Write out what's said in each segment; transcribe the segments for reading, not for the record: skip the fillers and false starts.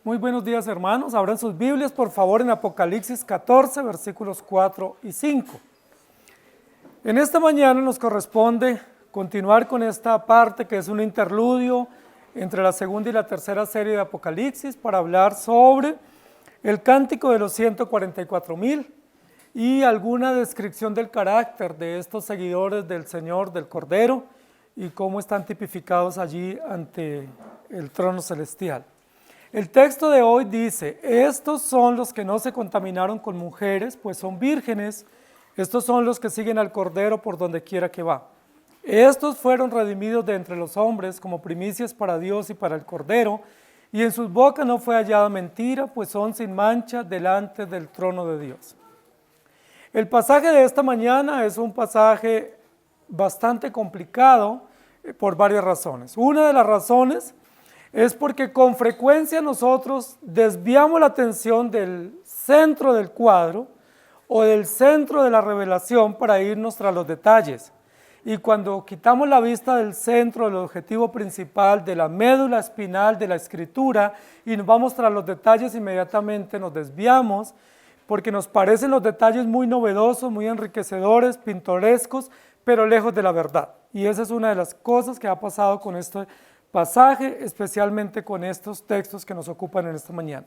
Muy buenos días, hermanos. Abran sus Biblias, por favor, en Apocalipsis 14, versículos 4 y 5. En esta mañana nos corresponde continuar con esta parte que es un interludio entre la segunda y la tercera serie de Apocalipsis para hablar sobre el cántico de los 144,000 y alguna descripción del carácter de estos seguidores del Señor, del Cordero, y cómo están tipificados allí ante el trono celestial. El texto de hoy dice: estos son los que no se contaminaron con mujeres, pues son vírgenes. Estos son los que siguen al Cordero por donde quiera que va. Estos fueron redimidos de entre los hombres como primicias para Dios y para el Cordero, y en sus bocas no fue hallada mentira, pues son sin mancha delante del trono de Dios. El pasaje de esta mañana es un pasaje bastante complicado por varias razones. Una de las razones es porque con frecuencia nosotros desviamos la atención del centro del cuadro o del centro de la revelación para irnos tras los detalles. Y cuando quitamos la vista del centro, del objetivo principal, de la médula espinal de la escritura, y nos vamos tras los detalles, inmediatamente nos desviamos, porque nos parecen los detalles muy novedosos, muy enriquecedores, pintorescos, pero lejos de la verdad. Y esa es una de las cosas que ha pasado con este pasaje, especialmente con estos textos que nos ocupan en esta mañana.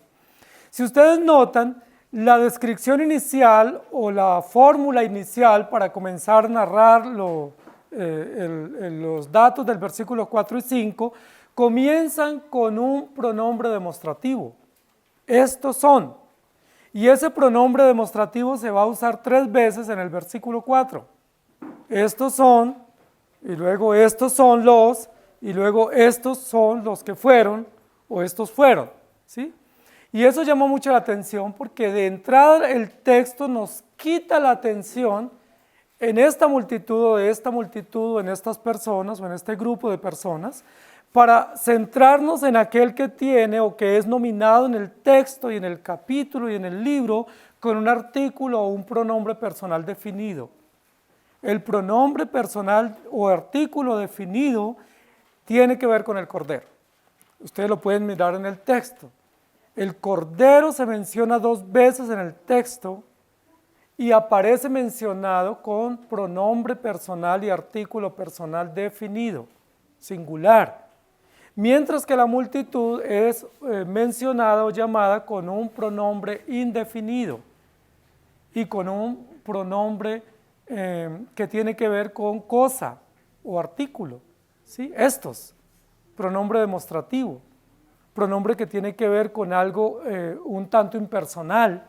Si ustedes notan, la descripción inicial o la fórmula inicial para comenzar a narrar los datos del versículo 4 y 5 comienzan con un pronombre demostrativo. Estos son. Y ese pronombre demostrativo se va a usar 3 veces en el versículo 4. Estos son, y luego estos son los, y luego estos son los que fueron, o estos fueron, ¿sí? Y eso llamó mucho la atención porque de entrada el texto nos quita la atención en esta multitud o de esta multitud, en estas personas o en este grupo de personas, para centrarnos en aquel que tiene o que es nominado en el texto y en el capítulo y en el libro con un artículo o un pronombre personal definido. El pronombre personal o artículo definido tiene que ver con el Cordero. Ustedes lo pueden mirar en el texto. El Cordero se menciona 2 veces en el texto y aparece mencionado con pronombre personal y artículo personal definido, singular. Mientras que la multitud es mencionada o llamada con un pronombre indefinido y con un pronombre que tiene que ver con cosa o artículo. ¿Sí? Estos, pronombre demostrativo, pronombre que tiene que ver con algo un tanto impersonal,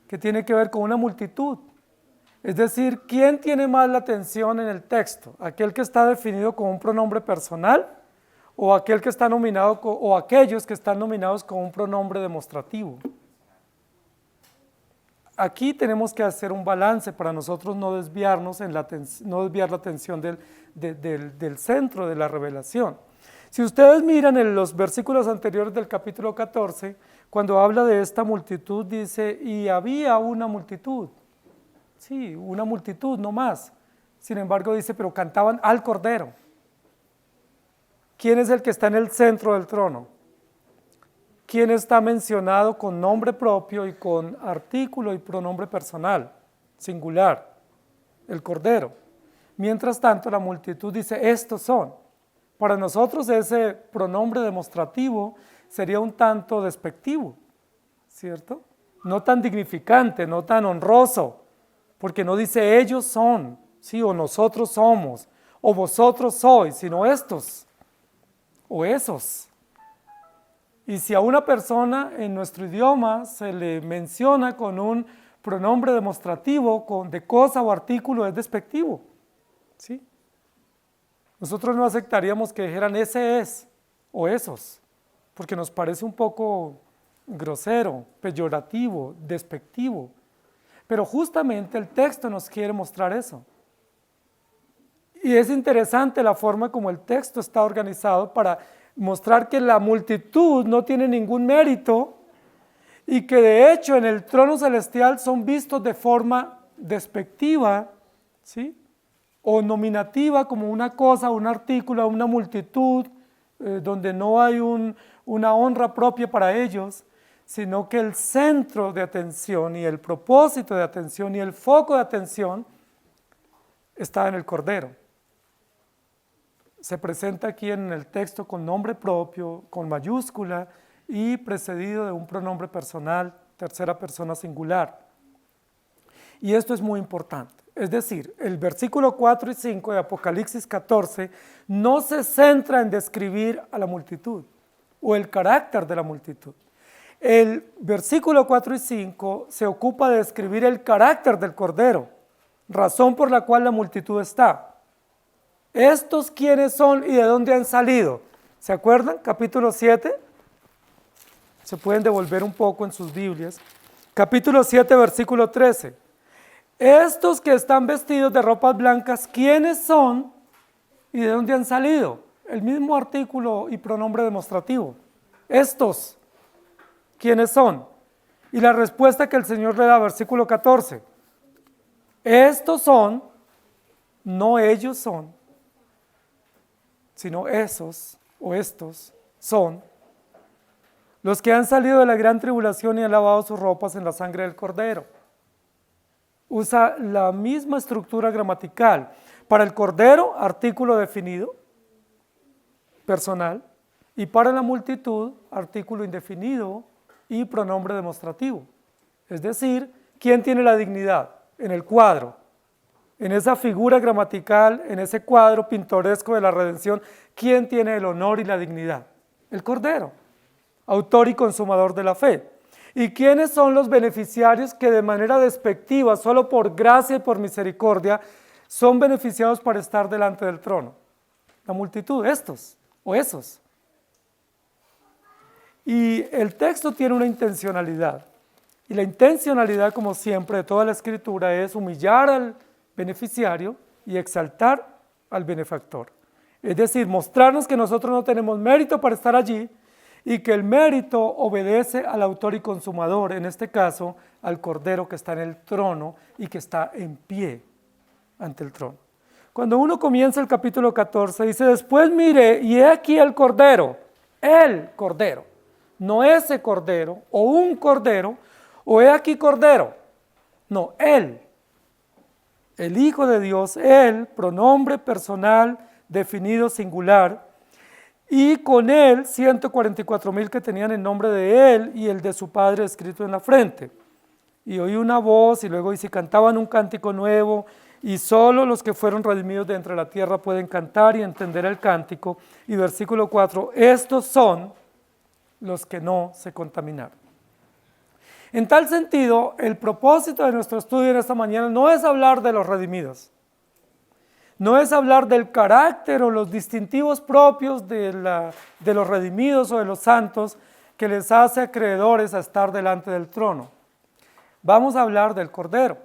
que tiene que ver con una multitud. Es decir, ¿quién tiene más la atención en el texto? ¿Aquel que está definido con un pronombre personal o aquel que está nominado o aquellos que están nominados con un pronombre demostrativo? Aquí tenemos que hacer un balance para nosotros no desviarnos no desviar la atención del centro de la revelación. Si ustedes miran en los versículos anteriores del capítulo 14, cuando habla de esta multitud, dice: y había una multitud. Sí, una multitud, no más. Sin embargo, dice: pero cantaban al Cordero. ¿Quién es el que está en el centro del trono? ¿Quién está mencionado con nombre propio y con artículo y pronombre personal, singular? El Cordero. Mientras tanto, la multitud dice: estos son. Para nosotros ese pronombre demostrativo sería un tanto despectivo, ¿cierto? No tan dignificante, no tan honroso, porque no dice ellos son, ¿sí? O nosotros somos, o vosotros sois, sino estos, o esos. Y si a una persona en nuestro idioma se le menciona con un pronombre demostrativo, de cosa o artículo, es despectivo, ¿sí? Nosotros no aceptaríamos que dijeran ese es o esos, porque nos parece un poco grosero, peyorativo, despectivo. Pero justamente el texto nos quiere mostrar eso. Y es interesante la forma como el texto está organizado para mostrar que la multitud no tiene ningún mérito y que de hecho en el trono celestial son vistos de forma despectiva, ¿sí? O nominativa, como una cosa, un artículo, una multitud, donde no hay una honra propia para ellos, sino que el centro de atención y el propósito de atención y el foco de atención está en el Cordero. Se presenta aquí en el texto con nombre propio, con mayúscula y precedido de un pronombre personal, tercera persona singular. Y esto es muy importante. Es decir, el versículo 4 y 5 de Apocalipsis 14 no se centra en describir a la multitud o el carácter de la multitud. El versículo 4 y 5 se ocupa de describir el carácter del Cordero, razón por la cual la multitud está. ¿Estos quiénes son y de dónde han salido? ¿Se acuerdan? Capítulo 7. Se pueden devolver un poco en sus Biblias. Capítulo 7, versículo 13. Estos que están vestidos de ropas blancas, ¿quiénes son y de dónde han salido? El mismo artículo y pronombre demostrativo. Estos, ¿quiénes son? Y la respuesta que el Señor le da, versículo 14. Estos son, no ellos son, sino esos o estos son los que han salido de la gran tribulación y han lavado sus ropas en la sangre del Cordero. Usa la misma estructura gramatical. Para el Cordero, artículo definido, personal, y para la multitud, artículo indefinido y pronombre demostrativo. Es decir, ¿quién tiene la dignidad? En el cuadro, en esa figura gramatical, en ese cuadro pintoresco de la redención, ¿quién tiene el honor y la dignidad? El Cordero, autor y consumador de la fe. ¿Y quiénes son los beneficiarios que de manera despectiva, solo por gracia y por misericordia, son beneficiados para estar delante del trono? La multitud, estos o esos. Y el texto tiene una intencionalidad. Y la intencionalidad, como siempre, de toda la Escritura es humillar al beneficiario y exaltar al benefactor. Es decir, mostrarnos que nosotros no tenemos mérito para estar allí y que el mérito obedece al autor y consumador, en este caso, al Cordero que está en el trono y que está en pie ante el trono. Cuando uno comienza el capítulo 14, dice, después miré y he aquí el Cordero, no ese Cordero o un Cordero, o he aquí Cordero, no, él, el Hijo de Dios, él, pronombre personal, definido, singular, y con él 144,000 que tenían el nombre de él y el de su padre escrito en la frente. Y oí una voz y luego dice, cantaban un cántico nuevo y solo los que fueron redimidos de entre la tierra pueden cantar y entender el cántico. Y versículo 4, estos son los que no se contaminaron. En tal sentido, el propósito de nuestro estudio en esta mañana no es hablar de los redimidos, no es hablar del carácter o los distintivos propios de los redimidos o de los santos que les hace acreedores a estar delante del trono. Vamos a hablar del Cordero.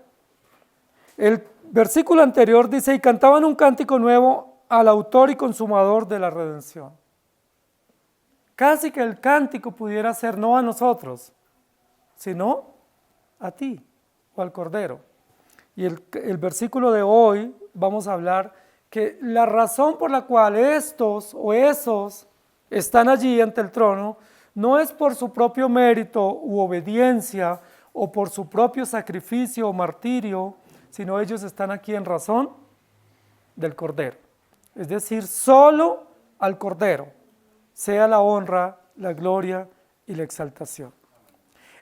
El versículo anterior dice, y cantaban un cántico nuevo al autor y consumador de la redención. Casi que el cántico pudiera ser no a nosotros, sino a ti o al Cordero. Y el versículo de hoy vamos a hablar que la razón por la cual estos o esos están allí ante el trono no es por su propio mérito u obediencia o por su propio sacrificio o martirio, sino ellos están aquí en razón del Cordero. Es decir, solo al Cordero sea la honra, la gloria y la exaltación.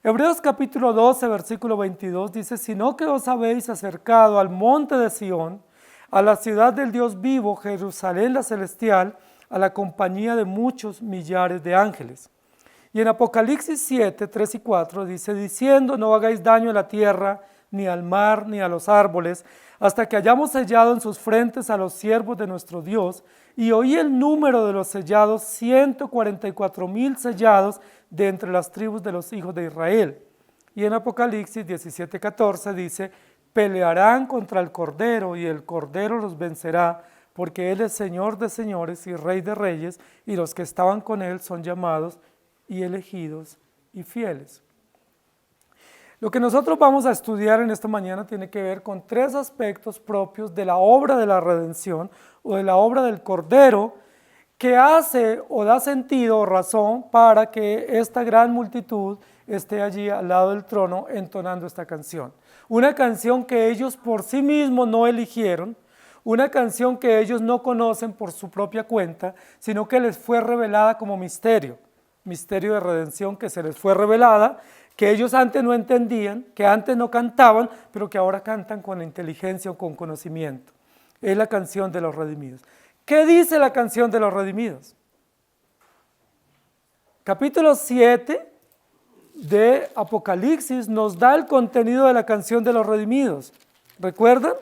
Hebreos capítulo 12, versículo 22 dice, sino que os habéis acercado al monte de Sión, a la ciudad del Dios vivo, Jerusalén la celestial, a la compañía de muchos millares de ángeles. Y en Apocalipsis 7, 3 y 4 dice, diciendo, no hagáis daño a la tierra, ni al mar, ni a los árboles, hasta que hayamos sellado en sus frentes a los siervos de nuestro Dios. Y oí el número de los sellados, 144,000 sellados de entre las tribus de los hijos de Israel. Y en Apocalipsis 17, 14 dice, pelearán contra el Cordero y el Cordero los vencerá, porque Él es Señor de señores y Rey de reyes, y los que estaban con Él son llamados y elegidos y fieles. Lo que nosotros vamos a estudiar en esta mañana tiene que ver con tres aspectos propios de la obra de la redención o de la obra del Cordero que hace o da sentido o razón para que esta gran multitud esté allí al lado del trono entonando esta canción. Una canción que ellos por sí mismos no eligieron, una canción que ellos no conocen por su propia cuenta, sino que les fue revelada como misterio de redención que se les fue revelada, que ellos antes no entendían, que antes no cantaban, pero que ahora cantan con inteligencia o con conocimiento. Es la canción de los redimidos. ¿Qué dice la canción de los redimidos? Capítulo 7 de Apocalipsis nos da el contenido de la canción de los redimidos. ¿Recuerdan?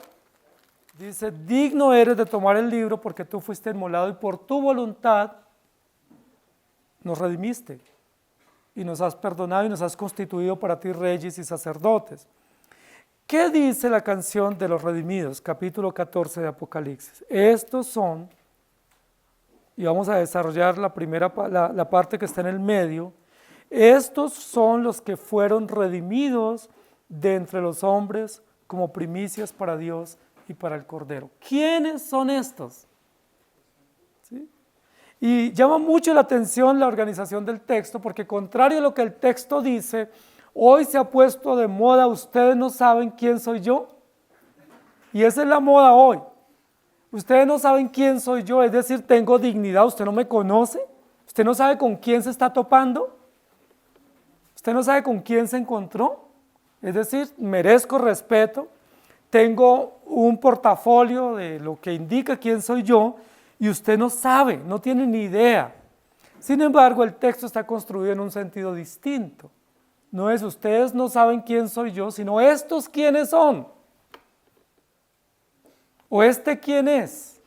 Dice, digno eres de tomar el libro porque tú fuiste inmolado y por tu voluntad nos redimiste y nos has perdonado y nos has constituido para ti reyes y sacerdotes. ¿Qué dice la canción de los redimidos? Capítulo 14 de Apocalipsis. Estos son, y vamos a desarrollar la parte que está en el medio, estos son los que fueron redimidos de entre los hombres como primicias para Dios y para el Cordero. ¿Quiénes son estos? ¿Sí? Y llama mucho la atención la organización del texto, porque contrario a lo que el texto dice, hoy se ha puesto de moda, ustedes no saben quién soy yo. Y esa es la moda hoy. Ustedes no saben quién soy yo, es decir, tengo dignidad, usted no me conoce, usted no sabe con quién se está topando, usted no sabe con quién se encontró, es decir, merezco respeto, tengo un portafolio de lo que indica quién soy yo, y usted no sabe, no tiene ni idea. Sin embargo, el texto está construido en un sentido distinto. No es ustedes no saben quién soy yo, sino estos quiénes son. O este quién es.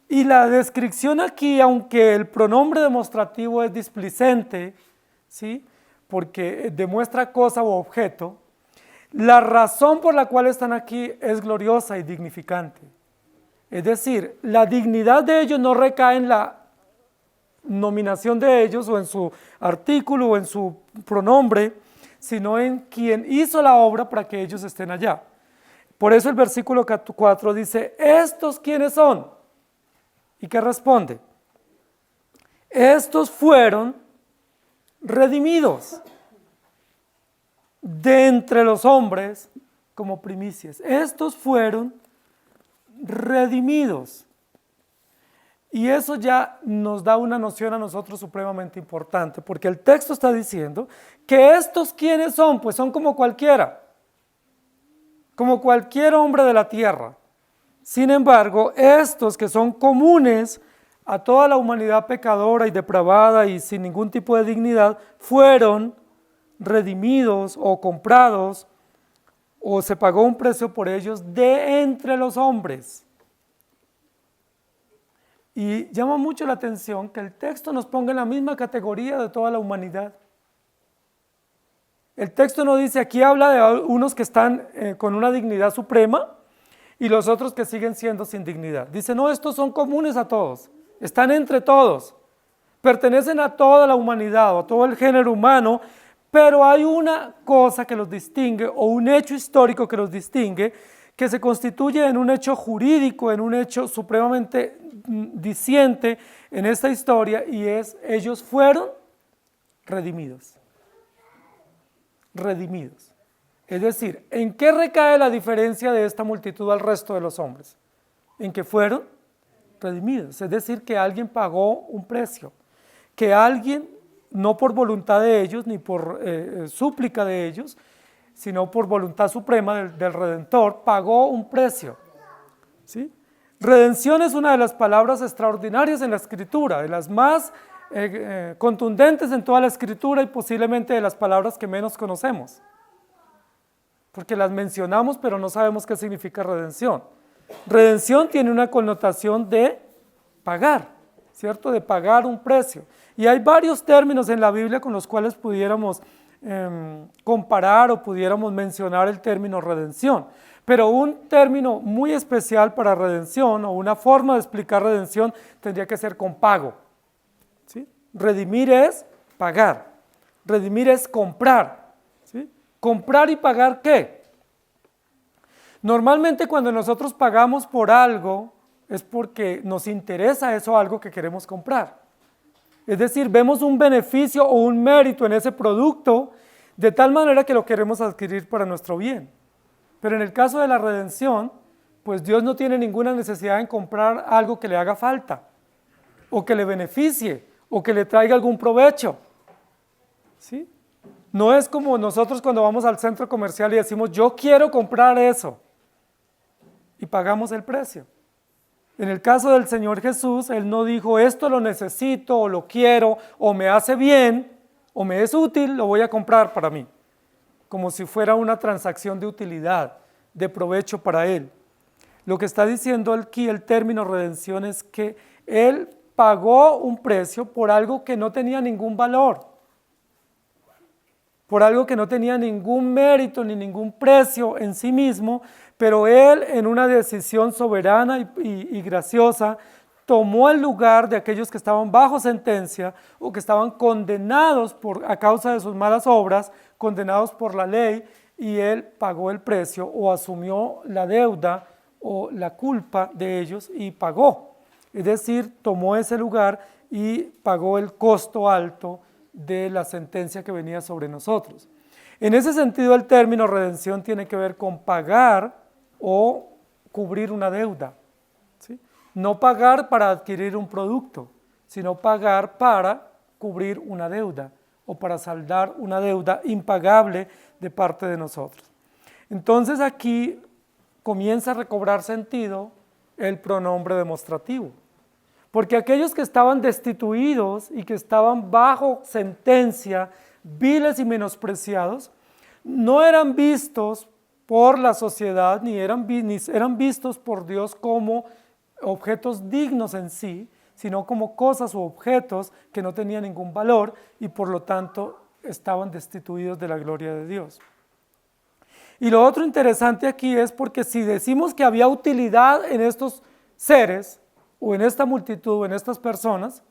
Y la descripción aquí, aunque el pronombre demostrativo es displicente, ¿sí? Porque demuestra cosa o objeto, la razón por la cual están aquí es gloriosa y dignificante. Es decir, la dignidad de ellos no recae en la nominación de ellos o en su artículo o en su pronombre, sino en quien hizo la obra para que ellos estén allá. Por eso el versículo 4 dice, ¿estos quiénes son? ¿Y qué responde? Estos fueron redimidos de entre los hombres como primicias. Estos fueron redimidos. Y eso ya nos da una noción a nosotros supremamente importante, porque el texto está diciendo que estos ¿quiénes son? Pues son como cualquiera, como cualquier hombre de la tierra. Sin embargo, estos que son comunes a toda la humanidad pecadora y depravada y sin ningún tipo de dignidad, fueron redimidos o comprados o se pagó un precio por ellos de entre los hombres. Y llama mucho la atención que el texto nos ponga en la misma categoría de toda la humanidad. El texto no dice, aquí habla de unos que están con una dignidad suprema y los otros que siguen siendo sin dignidad. Dice, no, estos son comunes a todos, están entre todos, pertenecen a toda la humanidad o a todo el género humano, pero hay una cosa que los distingue o un hecho histórico que los distingue, que se constituye en un hecho jurídico, en un hecho supremamente diciente en esta historia, y es, ellos fueron redimidos. Redimidos. Es decir, ¿en qué recae la diferencia de esta multitud al resto de los hombres? En que fueron redimidos, es decir, que alguien pagó un precio, que alguien, no por voluntad de ellos, ni por súplica de ellos, sino por voluntad suprema del Redentor, pagó un precio. ¿Sí? Redención es una de las palabras extraordinarias en la Escritura, de las más contundentes en toda la Escritura y posiblemente de las palabras que menos conocemos, porque las mencionamos pero no sabemos qué significa redención. Redención tiene una connotación de pagar, ¿cierto? De pagar un precio. Y hay varios términos en la Biblia con los cuales pudiéramos comparar o pudiéramos mencionar el término redención. Pero un término muy especial para redención o una forma de explicar redención tendría que ser con pago. ¿Sí? Redimir es pagar, redimir es comprar. ¿Sí? ¿Comprar y pagar qué? Normalmente cuando nosotros pagamos por algo, es porque nos interesa eso algo que queremos comprar. Es decir, vemos un beneficio o un mérito en ese producto de tal manera que lo queremos adquirir para nuestro bien. Pero en el caso de la redención, pues Dios no tiene ninguna necesidad en comprar algo que le haga falta, o que le beneficie, o que le traiga algún provecho. ¿Sí? No es como nosotros cuando vamos al centro comercial y decimos, yo quiero comprar eso, y pagamos el precio. En el caso del Señor Jesús, Él no dijo, esto lo necesito, o lo quiero, o me hace bien, o me es útil, lo voy a comprar para mí, como si fuera una transacción de utilidad, de provecho para Él. Lo que está diciendo aquí el término redención es que Él pagó un precio por algo que no tenía ningún valor, por algo que no tenía ningún mérito ni ningún precio en sí mismo, pero Él en una decisión soberana y graciosa tomó el lugar de aquellos que estaban bajo sentencia o que estaban condenados a causa de sus malas obras, condenados por la ley, y Él pagó el precio o asumió la deuda o la culpa de ellos y pagó. Es decir, tomó ese lugar y pagó el costo alto de la sentencia que venía sobre nosotros. En ese sentido, el término redención tiene que ver con pagar o cubrir una deuda. ¿Sí? No pagar para adquirir un producto, sino pagar para cubrir una deuda o para saldar una deuda impagable de parte de nosotros. Entonces aquí comienza a recobrar sentido el pronombre demostrativo, porque aquellos que estaban destituidos y que estaban bajo sentencia, viles y menospreciados, no eran vistos por la sociedad ni eran vistos por Dios como objetos dignos en sí, sino como cosas o objetos que no tenían ningún valor y por lo tanto estaban destituidos de la gloria de Dios. Y lo otro interesante aquí es porque si decimos que había utilidad en estos seres o en esta multitud o en estas personas,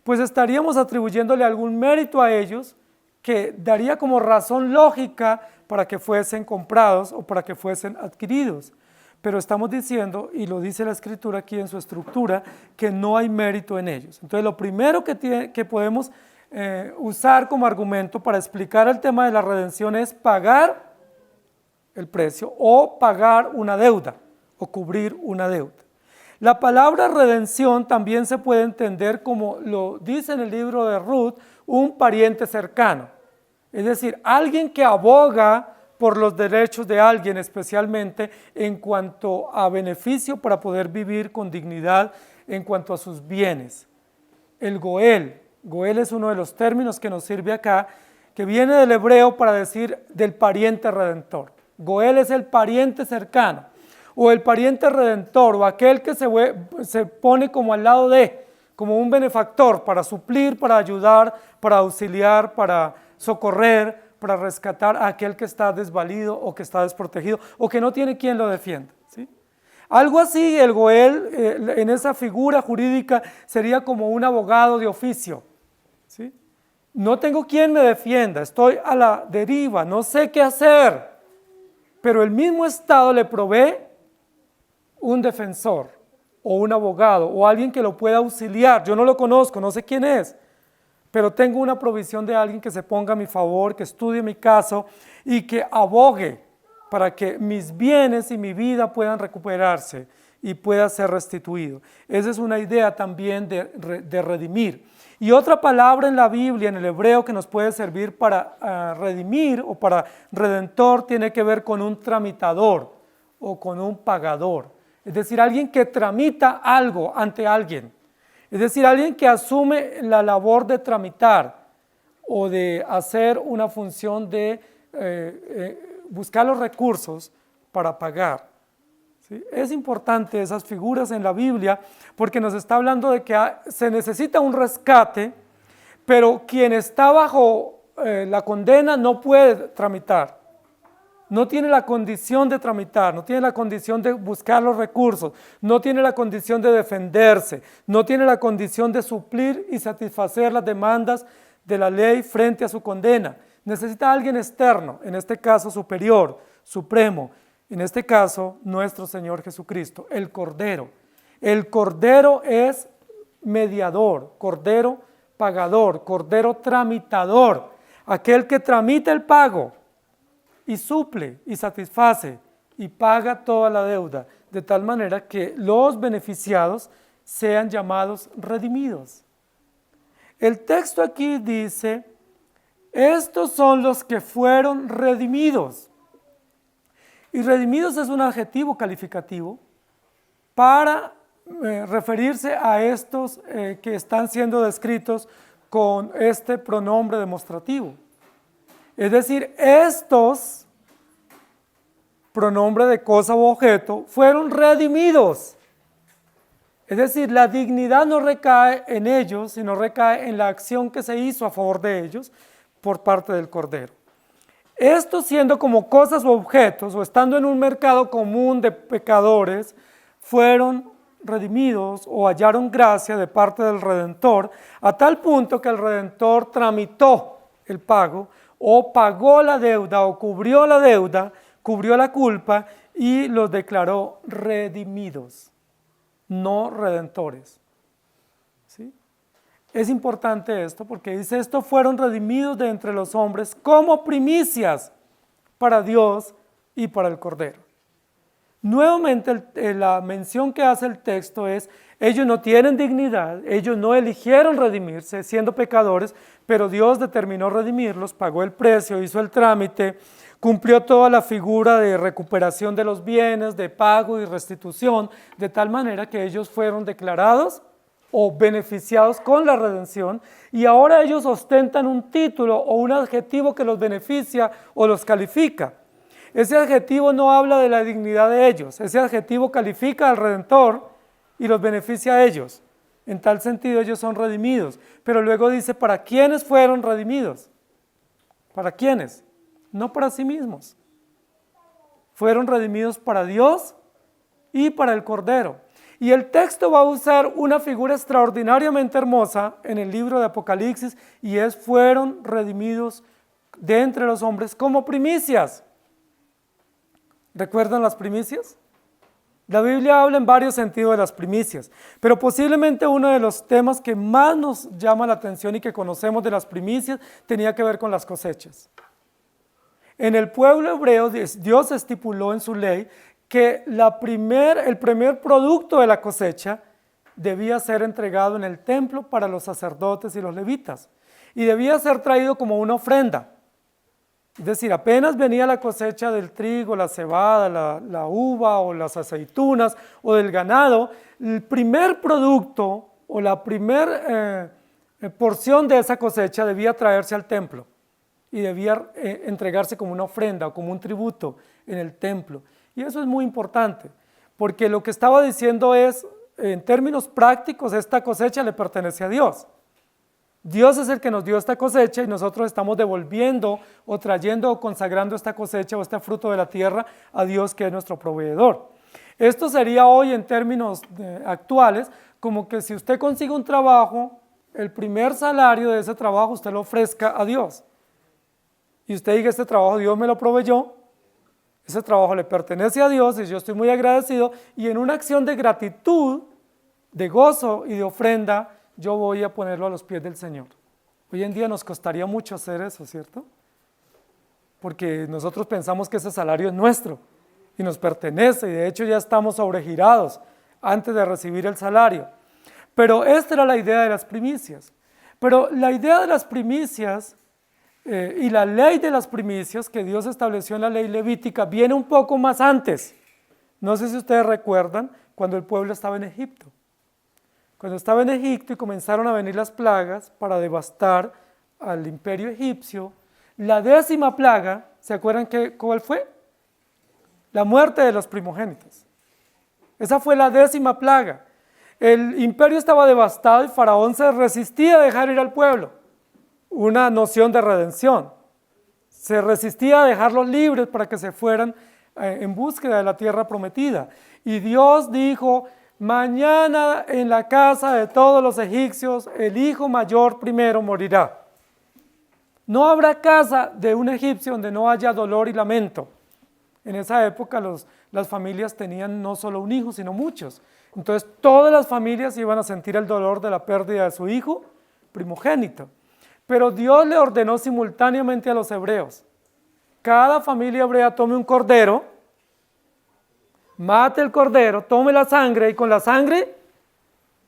pues estaríamos atribuyéndole algún mérito a ellos que daría como razón lógica para que fuesen comprados o para que fuesen adquiridos. Pero estamos diciendo, y lo dice la Escritura aquí en su estructura, que no hay mérito en ellos. Entonces lo primero que podemos usar como argumento para explicar el tema de la redención es pagar el precio o pagar una deuda o cubrir una deuda. La palabra redención también se puede entender como lo dice en el libro de Ruth, un pariente cercano. Es decir, alguien que aboga por los derechos de alguien, especialmente en cuanto a beneficio para poder vivir con dignidad en cuanto a sus bienes. El Goel es uno de los términos que nos sirve acá, que viene del hebreo para decir del pariente redentor. Goel es el pariente cercano, o el pariente redentor, o aquel que se pone como al lado de, como un benefactor para suplir, para ayudar, para auxiliar, para socorrer, para rescatar a aquel que está desvalido o que está desprotegido o que no tiene quien lo defienda. ¿Sí? Algo así, el Goel en esa figura jurídica sería como un abogado de oficio. ¿Sí? No tengo quien me defienda, estoy a la deriva, no sé qué hacer, pero el mismo Estado le provee un defensor o un abogado o alguien que lo pueda auxiliar. Yo no lo conozco, no sé quién es, pero tengo una provisión de alguien que se ponga a mi favor, que estudie mi caso y que abogue para que mis bienes y mi vida puedan recuperarse y pueda ser restituido. Esa es una idea también de redimir. Y otra palabra en la Biblia, en el hebreo, que nos puede servir para redimir o para redentor, tiene que ver con un tramitador o con un pagador. Es decir, alguien que tramita algo ante alguien. Es decir, alguien que asume la labor de tramitar o de hacer una función de buscar los recursos para pagar. ¿Sí? Es importante esas figuras en la Biblia porque nos está hablando de que se necesita un rescate, pero quien está bajo la condena no puede tramitar. No tiene la condición de tramitar, no tiene la condición de buscar los recursos, no tiene la condición de defenderse, no tiene la condición de suplir y satisfacer las demandas de la ley frente a su condena. Necesita a alguien externo, en este caso superior, supremo, en este caso nuestro Señor Jesucristo, el Cordero. El cordero es mediador, cordero pagador, cordero tramitador, aquel que tramita el pago y suple y satisface y paga toda la deuda, de tal manera que los beneficiados sean llamados redimidos. El texto aquí dice, estos son los que fueron redimidos. Y redimidos es un adjetivo calificativo para referirse a estos que están siendo descritos con este pronombre demostrativo. Es decir, estos, pronombre de cosa u objeto, fueron redimidos. Es decir, la dignidad no recae en ellos, sino recae en la acción que se hizo a favor de ellos por parte del Cordero. Estos, siendo como cosas o objetos, o estando en un mercado común de pecadores, fueron redimidos o hallaron gracia de parte del Redentor, a tal punto que el Redentor tramitó el pago, o pagó la deuda, o cubrió la deuda, cubrió la culpa, y los declaró redimidos, no redentores. ¿Sí? Es importante esto porque dice, estos fueron redimidos de entre los hombres como primicias para Dios y para el Cordero. Nuevamente la mención que hace el texto es, ellos no tienen dignidad, ellos no eligieron redimirse siendo pecadores, pero Dios determinó redimirlos, pagó el precio, hizo el trámite, cumplió toda la figura de recuperación de los bienes, de pago y restitución, de tal manera que ellos fueron declarados o beneficiados con la redención, y ahora ellos ostentan un título o un adjetivo que los beneficia o los califica. Ese adjetivo no habla de la dignidad de ellos, ese adjetivo califica al Redentor y los beneficia a ellos. En tal sentido ellos son redimidos, pero luego dice, ¿para quiénes fueron redimidos? ¿Para quiénes? No para sí mismos. Fueron redimidos para Dios y para el Cordero. Y el texto va a usar una figura extraordinariamente hermosa en el libro de Apocalipsis, y es, fueron redimidos de entre los hombres como primicias. ¿Recuerdan las primicias? La Biblia habla en varios sentidos de las primicias, pero posiblemente uno de los temas que más nos llama la atención y que conocemos de las primicias tenía que ver con las cosechas. En el pueblo hebreo, Dios estipuló en su ley que el primer producto de la cosecha debía ser entregado en el templo para los sacerdotes y los levitas, y debía ser traído como una ofrenda. Es decir, apenas venía la cosecha del trigo, la cebada, la uva o las aceitunas o del ganado, el primer producto o la primera porción de esa cosecha debía traerse al templo y debía entregarse como una ofrenda o como un tributo en el templo. Y eso es muy importante, porque lo que estaba diciendo es, en términos prácticos, esta cosecha le pertenece a Dios. Dios es el que nos dio esta cosecha y nosotros estamos devolviendo o trayendo o consagrando esta cosecha o este fruto de la tierra a Dios, que es nuestro proveedor. Esto sería hoy, en términos actuales, como que si usted consigue un trabajo, el primer salario de ese trabajo usted lo ofrezca a Dios. Y usted diga, este trabajo Dios me lo proveyó, ese trabajo le pertenece a Dios y yo estoy muy agradecido, y en una acción de gratitud, de gozo y de ofrenda, yo voy a ponerlo a los pies del Señor. Hoy en día nos costaría mucho hacer eso, ¿cierto? Porque nosotros pensamos que ese salario es nuestro y nos pertenece, y de hecho ya estamos sobregirados antes de recibir el salario. Pero esta era la idea de las primicias. Pero la idea de las primicias y la ley de las primicias que Dios estableció en la ley levítica viene un poco más antes. No sé si ustedes recuerdan cuando el pueblo estaba en Egipto. Cuando estaba en Egipto y comenzaron a venir las plagas para devastar al imperio egipcio, la 10ª plaga, ¿se acuerdan cuál fue? La muerte de los primogénitos. Esa fue la 10ª plaga. El imperio estaba devastado y Faraón se resistía a dejar ir al pueblo. Una noción de redención. Se resistía a dejarlos libres para que se fueran en búsqueda de la tierra prometida. Y Dios dijo, mañana en la casa de todos los egipcios el hijo mayor primero morirá. No habrá casa de un egipcio donde no haya dolor y lamento. En esa época las familias tenían no solo un hijo, sino muchos. Entonces todas las familias iban a sentir el dolor de la pérdida de su hijo primogénito. Pero Dios le ordenó simultáneamente a los hebreos: cada familia hebrea tome un cordero, mate el cordero, tome la sangre y con la sangre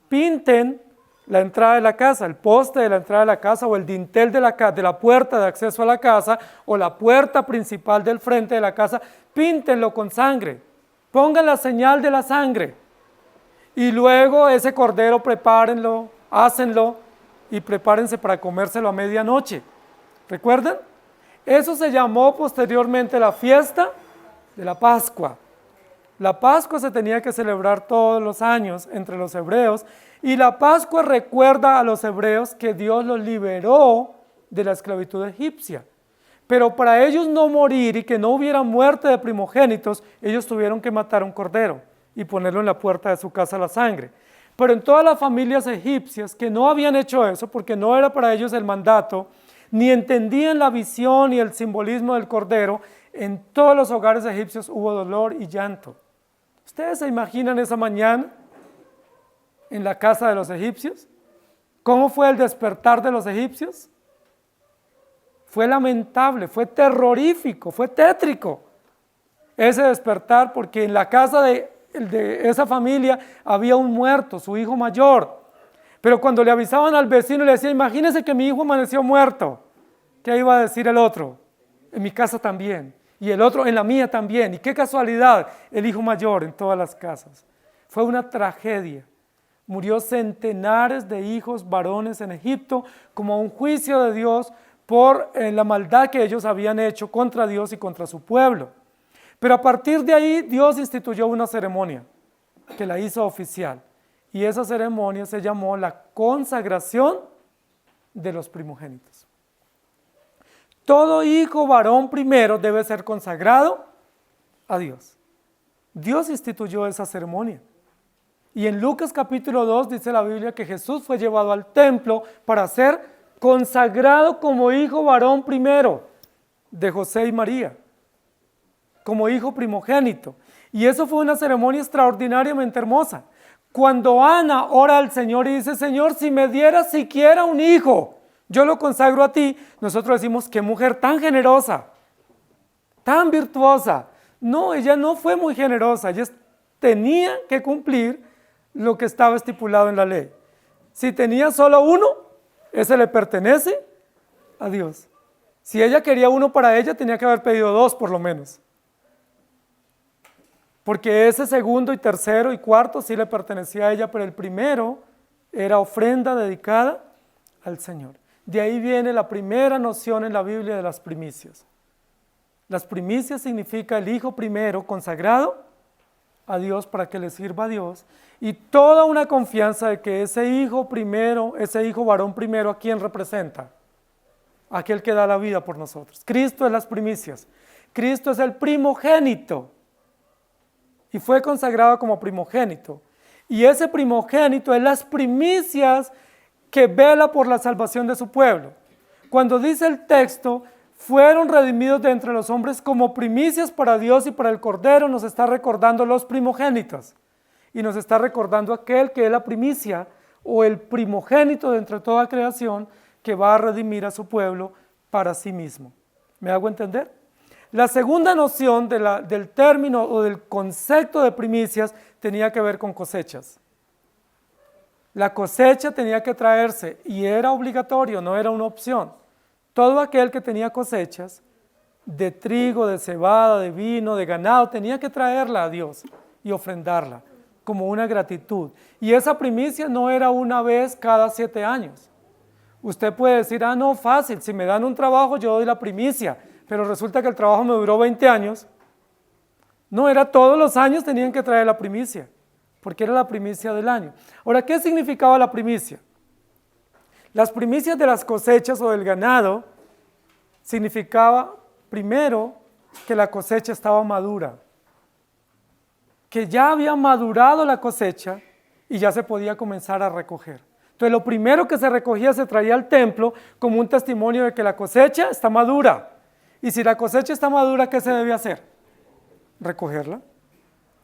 pinten la entrada de la casa, el poste de la entrada de la casa o el dintel de la puerta de acceso a la casa o la puerta principal del frente de la casa, píntenlo con sangre, pongan la señal de la sangre y luego ese cordero prepárenlo, hácenlo y prepárense para comérselo a medianoche. ¿Recuerdan? Eso se llamó posteriormente la fiesta de la Pascua. La Pascua se tenía que celebrar todos los años entre los hebreos y la Pascua recuerda a los hebreos que Dios los liberó de la esclavitud egipcia. Pero para ellos no morir y que no hubiera muerte de primogénitos, ellos tuvieron que matar un cordero y ponerlo en la puerta de su casa la sangre. Pero en todas las familias egipcias que no habían hecho eso, porque no era para ellos el mandato, ni entendían la visión y el simbolismo del cordero, en todos los hogares egipcios hubo dolor y llanto. ¿Ustedes se imaginan esa mañana en la casa de los egipcios? ¿Cómo fue el despertar de los egipcios? Fue lamentable, fue terrorífico, fue tétrico ese despertar, porque en la casa de esa familia había un muerto, su hijo mayor. Pero cuando le avisaban al vecino y le decían: imagínese que mi hijo amaneció muerto, ¿qué iba a decir el otro? En mi casa también, y el otro en la mía también, y qué casualidad, el hijo mayor en todas las casas. Fue una tragedia. Murió centenares de hijos varones en Egipto como un juicio de Dios por la maldad que ellos habían hecho contra Dios y contra su pueblo. Pero a partir de ahí Dios instituyó una ceremonia que la hizo oficial. Y esa ceremonia se llamó la consagración de los primogénitos. Todo hijo varón primero debe ser consagrado a Dios. Dios instituyó esa ceremonia. Y en Lucas capítulo 2 dice la Biblia que Jesús fue llevado al templo para ser consagrado como hijo varón primero de José y María, como hijo primogénito. Y eso fue una ceremonia extraordinariamente hermosa. Cuando Ana ora al Señor y dice: Señor, si me dieras siquiera un hijo, yo lo consagro a ti, nosotros decimos: qué mujer tan generosa, tan virtuosa. No, ella no fue muy generosa, ella tenía que cumplir lo que estaba estipulado en la ley. Si tenía solo uno, ese le pertenece a Dios. Si ella quería uno para ella, tenía que haber pedido dos por lo menos. Porque ese segundo y tercero y cuarto sí le pertenecía a ella, pero el primero era ofrenda dedicada al Señor. De ahí viene la primera noción en la Biblia de las primicias. Las primicias significa el hijo primero consagrado a Dios para que le sirva a Dios, y toda una confianza de que ese hijo primero, ese hijo varón primero, ¿a quién representa? Aquel que da la vida por nosotros. Cristo es las primicias. Cristo es el primogénito y fue consagrado como primogénito. Y ese primogénito es las primicias que vela por la salvación de su pueblo. Cuando dice el texto: fueron redimidos de entre los hombres como primicias para Dios y para el Cordero, nos está recordando los primogénitos. Y nos está recordando aquel que es la primicia o el primogénito de entre toda creación que va a redimir a su pueblo para sí mismo. ¿Me hago entender? La segunda noción del término o del concepto de primicias tenía que ver con cosechas. La cosecha tenía que traerse y era obligatorio, no era una opción. Todo aquel que tenía cosechas de trigo, de cebada, de vino, de ganado, tenía que traerla a Dios y ofrendarla como una gratitud. Y esa primicia no era una vez cada 7 años. Usted puede decir: ah, no, fácil, si me dan un trabajo yo doy la primicia, pero resulta que el trabajo me duró 20 años. No, era todos los años tenían que traer la primicia, porque era la primicia del año. Ahora, ¿qué significaba la primicia? Las primicias de las cosechas o del ganado significaba, primero, que la cosecha estaba madura, que ya había madurado la cosecha y ya se podía comenzar a recoger. Entonces, lo primero que se recogía se traía al templo como un testimonio de que la cosecha está madura. Y si la cosecha está madura, ¿qué se debe hacer? recogerla.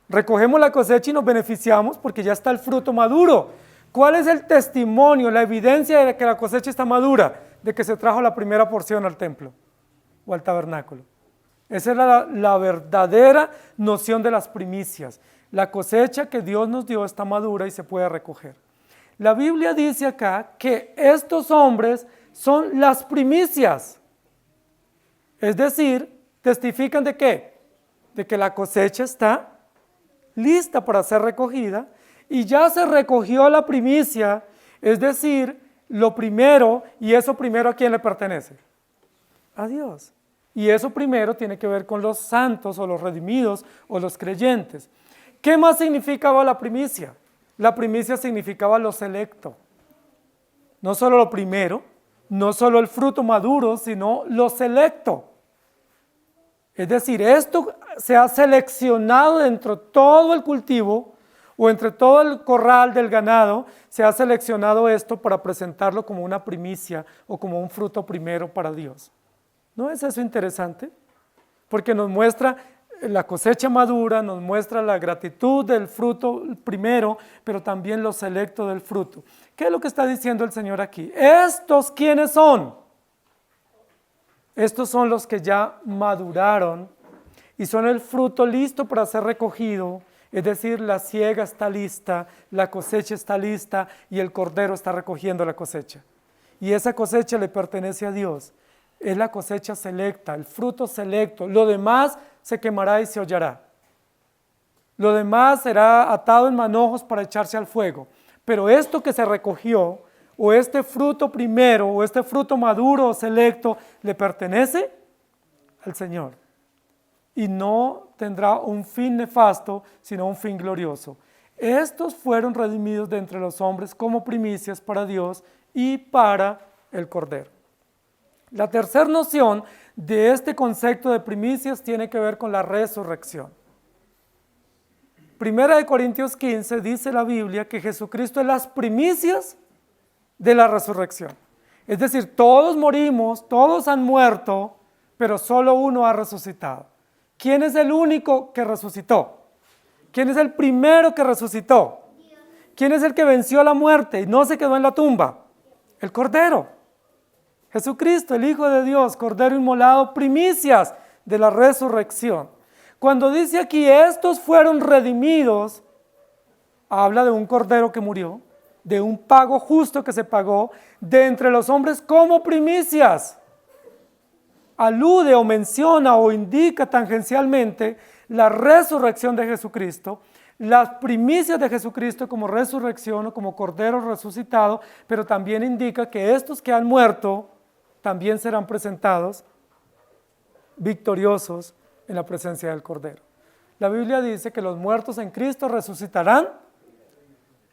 Recogemos la cosecha y nos beneficiamos porque ya está el fruto maduro. ¿Cuál es el testimonio, la evidencia de que la cosecha está madura? De que se trajo la primera porción al templo o al tabernáculo. Esa es la verdadera noción de las primicias. La cosecha que Dios nos dio está madura y se puede recoger. La Biblia dice acá que estos hombres son las primicias. Es decir, testifican de ¿qué? De que la cosecha está lista para ser recogida y ya se recogió la primicia, es decir, lo primero, y eso primero ¿a quién le pertenece? A Dios. Y eso primero tiene que ver con los santos o los redimidos o los creyentes. ¿Qué más significaba la primicia? La primicia significaba lo selecto. No solo lo primero, no solo el fruto maduro, sino lo selecto. Es decir, esto se ha seleccionado dentro de todo el cultivo o entre todo el corral del ganado, se ha seleccionado esto para presentarlo como una primicia o como un fruto primero para Dios. ¿No es eso interesante? Porque nos muestra la cosecha madura, nos muestra la gratitud del fruto primero, pero también lo selecto del fruto. ¿Qué es lo que está diciendo el Señor aquí? ¿Estos quiénes son? Estos son los que ya maduraron y son el fruto listo para ser recogido, es decir, la siega está lista, la cosecha está lista y el cordero está recogiendo la cosecha. Y esa cosecha le pertenece a Dios. Es la cosecha selecta, el fruto selecto. Lo demás se quemará y se hollará. Lo demás será atado en manojos para echarse al fuego. Pero esto que se recogió, o este fruto primero, o este fruto maduro o selecto, le pertenece al Señor. Y no tendrá un fin nefasto, sino un fin glorioso. Estos fueron redimidos de entre los hombres como primicias para Dios y para el Cordero. La tercera noción de este concepto de primicias tiene que ver con la resurrección. Primera de Corintios 15 dice la Biblia que Jesucristo es las primicias de la resurrección. Es decir, todos morimos, todos han muerto, pero solo uno ha resucitado. ¿Quién es el único que resucitó? ¿Quién es el primero que resucitó? ¿Quién es el que venció la muerte y no se quedó en la tumba? El Cordero. Jesucristo, el Hijo de Dios, Cordero inmolado, primicias de la resurrección. Cuando dice aquí, estos fueron redimidos, habla de un Cordero que murió, de un pago justo que se pagó, de entre los hombres como primicias. Alude o menciona o indica tangencialmente la resurrección de Jesucristo, las primicias de Jesucristo como resurrección o como Cordero resucitado, pero también indica que estos que han muerto también serán presentados victoriosos en la presencia del Cordero. La Biblia dice que los muertos en Cristo resucitarán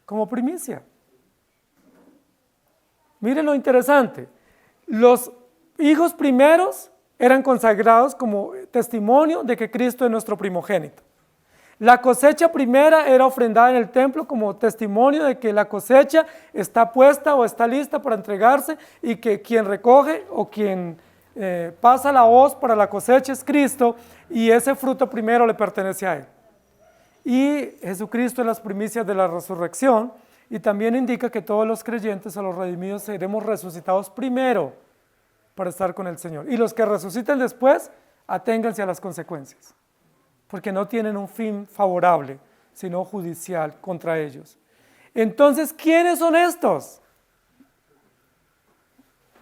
como primicia. Miren lo interesante, los hijos primeros eran consagrados como testimonio de que Cristo es nuestro primogénito. La cosecha primera era ofrendada en el templo como testimonio de que la cosecha está puesta o está lista para entregarse y que quien recoge o quien pasa la hoz para la cosecha es Cristo y ese fruto primero le pertenece a Él. Y Jesucristo es las primicias de la resurrección y también indica que todos los creyentes o los redimidos seremos resucitados primero para estar con el Señor. Y los que resuciten después, aténganse a las consecuencias, porque no tienen un fin favorable, sino judicial contra ellos. Entonces, ¿quiénes son estos?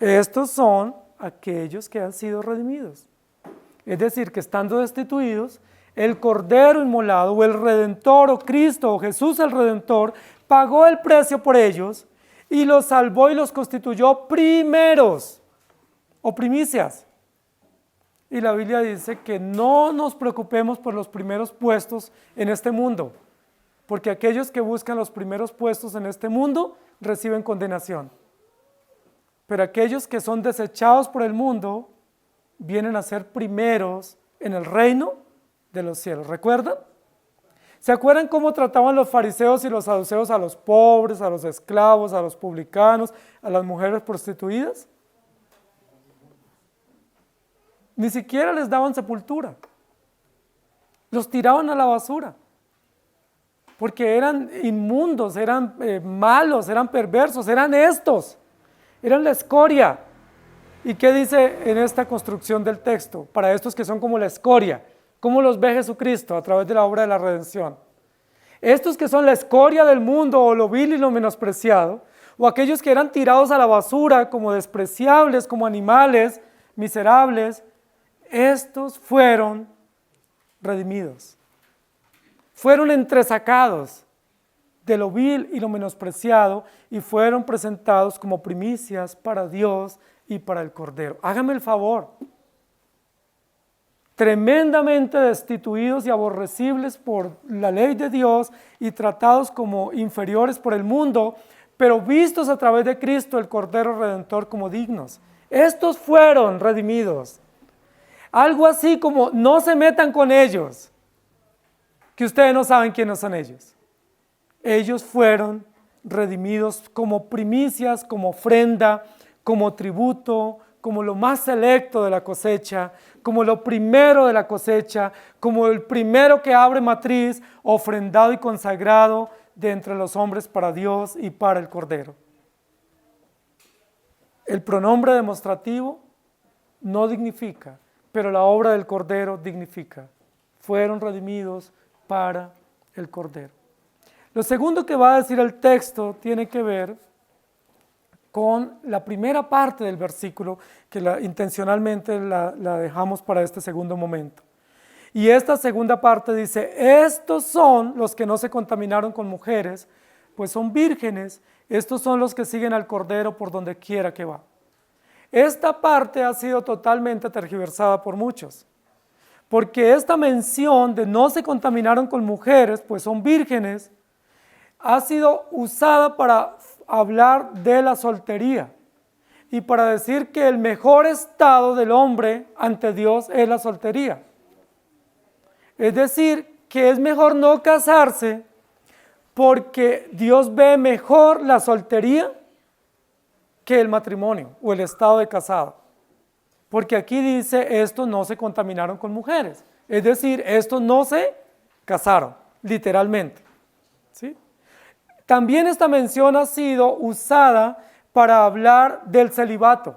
Estos son aquellos que han sido redimidos. Es decir, que estando destituidos, el Cordero inmolado, o el Redentor, o Cristo, o Jesús el Redentor, pagó el precio por ellos y los salvó y los constituyó primeros, o primicias. Y la Biblia dice que no nos preocupemos por los primeros puestos en este mundo, porque aquellos que buscan los primeros puestos en este mundo reciben condenación. Pero aquellos que son desechados por el mundo vienen a ser primeros en el reino de los cielos. ¿Recuerdan? ¿Se acuerdan cómo trataban los fariseos y los saduceos a los pobres, a los esclavos, a los publicanos, a las mujeres prostituidas? Ni siquiera les daban sepultura. los tiraban a la basura, porque eran inmundos, eran malos, eran perversos, eran la escoria. ¿Y qué dice en esta construcción del texto? Para estos que son como la escoria, ¿cómo los ve Jesucristo a través de la obra de la redención? Estos que son la escoria del mundo, o lo vil y lo menospreciado, o aquellos que eran tirados a la basura como despreciables, como animales miserables, estos fueron redimidos, fueron entresacados de lo vil y lo menospreciado y fueron presentados como primicias para Dios y para el Cordero. Hágame el favor, tremendamente destituidos y aborrecibles por la ley de Dios y tratados como inferiores por el mundo, pero vistos a través de Cristo, el Cordero Redentor, como dignos. Estos fueron redimidos. Algo así como, no se metan con ellos, que ustedes no saben quiénes son ellos. Ellos fueron redimidos como primicias, como ofrenda, como tributo, como lo más selecto de la cosecha, como lo primero de la cosecha, como el primero que abre matriz, ofrendado y consagrado de entre los hombres para Dios y para el Cordero. El pronombre demostrativo no dignifica, pero la obra del Cordero dignifica. Fueron redimidos para el Cordero. Lo segundo que va a decir el texto tiene que ver con la primera parte del versículo, que intencionalmente la dejamos para este segundo momento. Y esta segunda parte dice, estos son los que no se contaminaron con mujeres, pues son vírgenes, estos son los que siguen al Cordero por donde quiera que va. Esta parte ha sido totalmente tergiversada por muchos, porque esta mención de no se contaminaron con mujeres, pues son vírgenes, ha sido usada para hablar de la soltería y para decir que el mejor estado del hombre ante Dios es la soltería. Es decir, que es mejor no casarse porque Dios ve mejor la soltería que el matrimonio o el estado de casado. Porque aquí dice, estos no se contaminaron con mujeres. Es decir, estos no se casaron, literalmente. ¿Sí? También esta mención ha sido usada para hablar del celibato.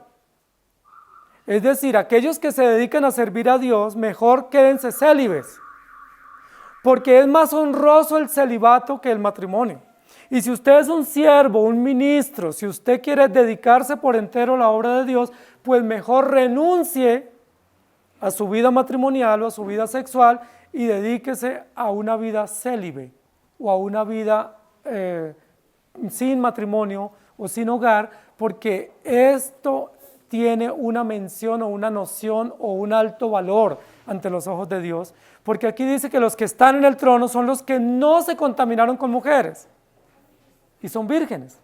Es decir, aquellos que se dedican a servir a Dios, mejor quédense célibes, porque es más honroso el celibato que el matrimonio. Y si usted es un siervo, un ministro, si usted quiere dedicarse por entero a la obra de Dios, pues mejor renuncie a su vida matrimonial o a su vida sexual y dedíquese a una vida célibe o a una vida sin matrimonio o sin hogar, porque esto tiene una mención o una noción o un alto valor ante los ojos de Dios, porque aquí dice que los que están en el trono son los que no se contaminaron con mujeres y son vírgenes.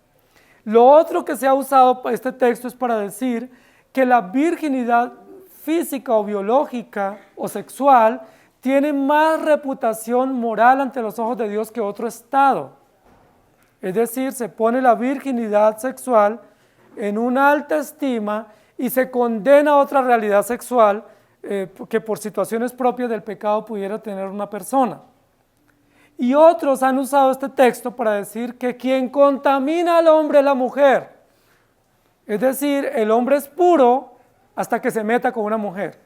Lo otro que se ha usado para este texto es para decir que la virginidad física o biológica o sexual tiene más reputación moral ante los ojos de Dios que otro estado. Es decir, se pone la virginidad sexual en una alta estima y se condena a otra realidad sexual que por situaciones propias del pecado pudiera tener una persona. Y otros han usado este texto para decir que quien contamina al hombre es la mujer. Es decir, el hombre es puro hasta que se meta con una mujer.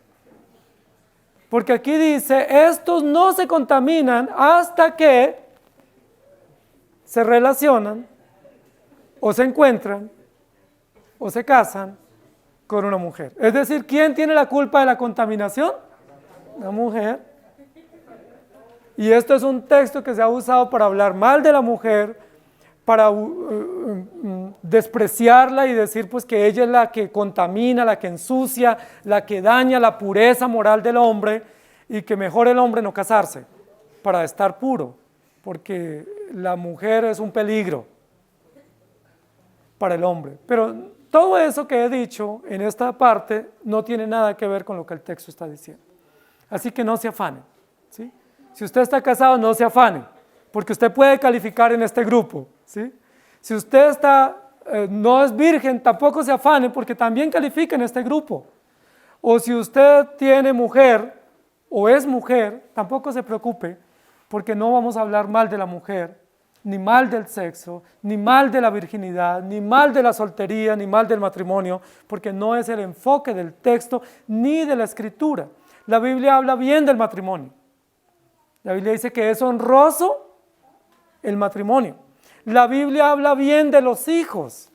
Porque aquí dice, estos no se contaminan hasta que se relacionan o se encuentran o se casan con una mujer. Es decir, ¿quién tiene la culpa de la contaminación? La mujer. Y esto es un texto que se ha usado para hablar mal de la mujer, para despreciarla y decir pues que ella es la que contamina, la que ensucia, la que daña la pureza moral del hombre y que mejor el hombre no casarse para estar puro, porque la mujer es un peligro para el hombre. Pero todo eso que he dicho en esta parte no tiene nada que ver con lo que el texto está diciendo. Así que no se afanen, ¿sí? Si usted está casado, no se afane, porque usted puede calificar en este grupo, ¿sí? Si usted no es virgen, tampoco se afane, porque también califica en este grupo. O si usted tiene mujer o es mujer, tampoco se preocupe, porque no vamos a hablar mal de la mujer, ni mal del sexo, ni mal de la virginidad, ni mal de la soltería, ni mal del matrimonio, porque no es el enfoque del texto ni de la escritura. La Biblia habla bien del matrimonio. La Biblia dice que es honroso el matrimonio. La Biblia habla bien de los hijos.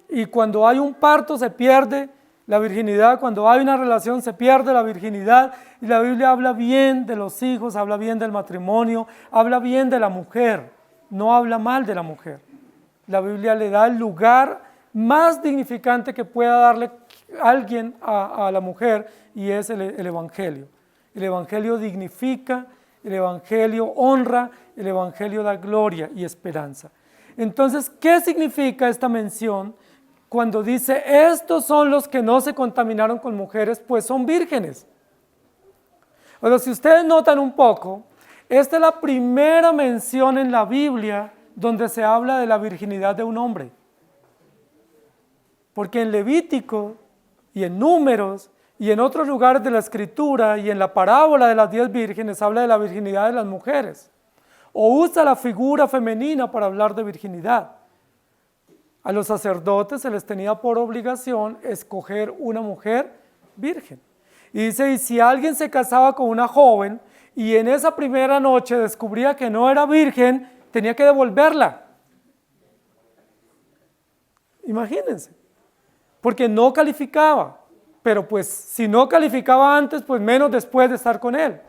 Y cuando hay un parto se pierde la virginidad, cuando hay una relación se pierde la virginidad, y la Biblia habla bien de los hijos, habla bien del matrimonio, habla bien de la mujer, no habla mal de la mujer. La Biblia le da el lugar más dignificante que pueda darle alguien a la mujer, y es el Evangelio. El Evangelio dignifica, el Evangelio honra, el Evangelio da gloria y esperanza. Entonces, ¿qué significa esta mención? Cuando dice, estos son los que no se contaminaron con mujeres, pues son vírgenes. Pero si ustedes notan un poco, esta es la primera mención en la Biblia donde se habla de la virginidad de un hombre. Porque en Levítico y en Números y en otros lugares de la Escritura y en la parábola de las 10 vírgenes habla de la virginidad de las mujeres. O usa la figura femenina para hablar de virginidad. A los sacerdotes se les tenía por obligación escoger una mujer virgen. Y dice, y si alguien se casaba con una joven y en esa primera noche descubría que no era virgen, tenía que devolverla. Imagínense, porque no calificaba, pero pues si no calificaba antes, pues menos después de estar con él.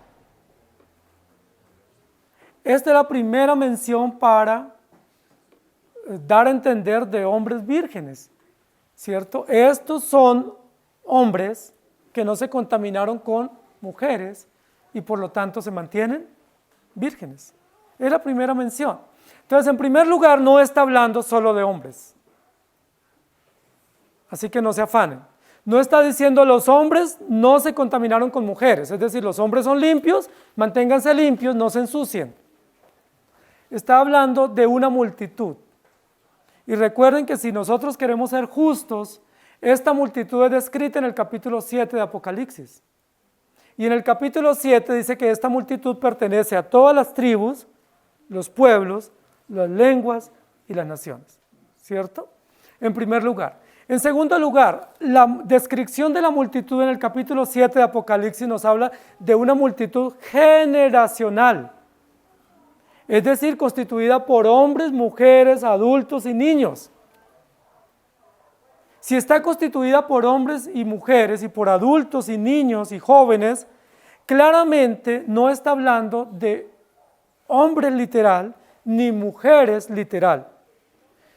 Esta es la primera mención para dar a entender de hombres vírgenes, ¿cierto? Estos son hombres que no se contaminaron con mujeres y por lo tanto se mantienen vírgenes. Es la primera mención. Entonces, en primer lugar, no está hablando solo de hombres. Así que no se afanen. No está diciendo los hombres no se contaminaron con mujeres, es decir, los hombres son limpios, manténganse limpios, no se ensucien. Está hablando de una multitud. Y recuerden que si nosotros queremos ser justos, esta multitud es descrita en el capítulo 7 de Apocalipsis. Y en el capítulo 7 dice que esta multitud pertenece a todas las tribus, los pueblos, las lenguas y las naciones. ¿Cierto? En primer lugar. En segundo lugar, la descripción de la multitud en el capítulo 7 de Apocalipsis nos habla de una multitud generacional. Es decir, constituida por hombres, mujeres, adultos y niños. Si está constituida por hombres y mujeres y por adultos y niños y jóvenes, claramente no está hablando de hombres literal ni mujeres literal,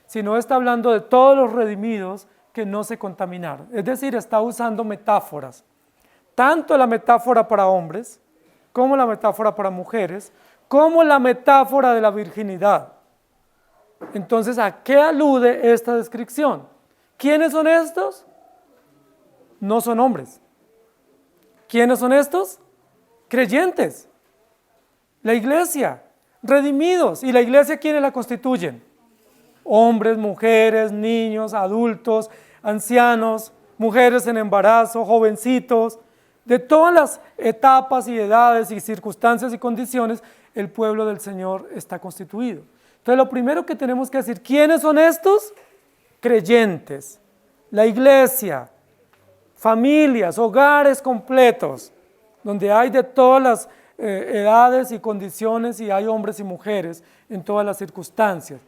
sino está hablando de todos los redimidos que no se contaminaron. Es decir, está usando metáforas, tanto la metáfora para hombres como la metáfora para mujeres, como la metáfora de la virginidad. Entonces, ¿a qué alude esta descripción? ¿Quiénes son estos? No son hombres. ¿Quiénes son estos? Creyentes. La iglesia, redimidos. ¿Y la iglesia quiénes la constituyen? Hombres, mujeres, niños, adultos, ancianos, mujeres en embarazo, jovencitos, de todas las etapas y edades y circunstancias y condiciones, el pueblo del Señor está constituido. Entonces, lo primero que tenemos que decir, ¿quiénes son estos? Creyentes, la iglesia, familias, hogares completos, donde hay de todas las edades y condiciones y hay hombres y mujeres en todas las circunstancias.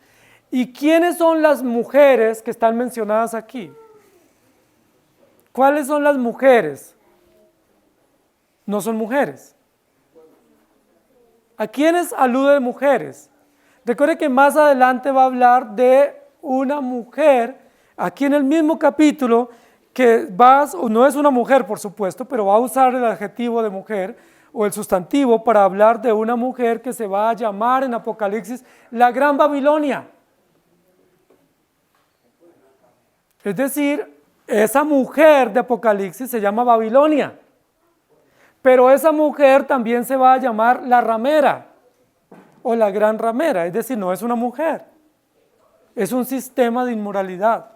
¿Y quiénes son las mujeres que están mencionadas aquí? ¿Cuáles son las mujeres? No son mujeres. ¿A quiénes alude mujeres? Recuerde que más adelante va a hablar de una mujer, aquí en el mismo capítulo, que no es una mujer por supuesto, pero va a usar el adjetivo de mujer o el sustantivo para hablar de una mujer que se va a llamar en Apocalipsis la Gran Babilonia. Es decir, esa mujer de Apocalipsis se llama Babilonia. Pero esa mujer también se va a llamar la ramera o la gran ramera, es decir, no es una mujer, es un sistema de inmoralidad,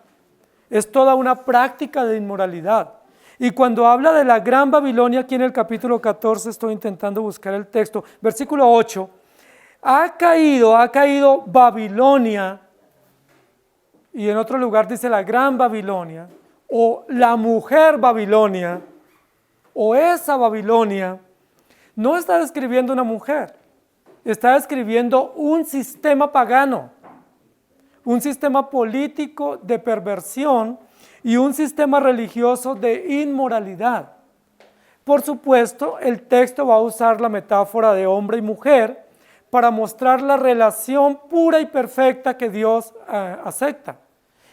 es toda una práctica de inmoralidad. Y cuando habla de la gran Babilonia, aquí en el capítulo 14, estoy intentando buscar el texto, versículo 8, ha caído Babilonia, y en otro lugar dice la gran Babilonia, o la mujer Babilonia, o esa Babilonia. No está describiendo una mujer, está describiendo un sistema pagano, un sistema político de perversión y un sistema religioso de inmoralidad. Por supuesto, el texto va a usar la metáfora de hombre y mujer para mostrar la relación pura y perfecta que Dios acepta.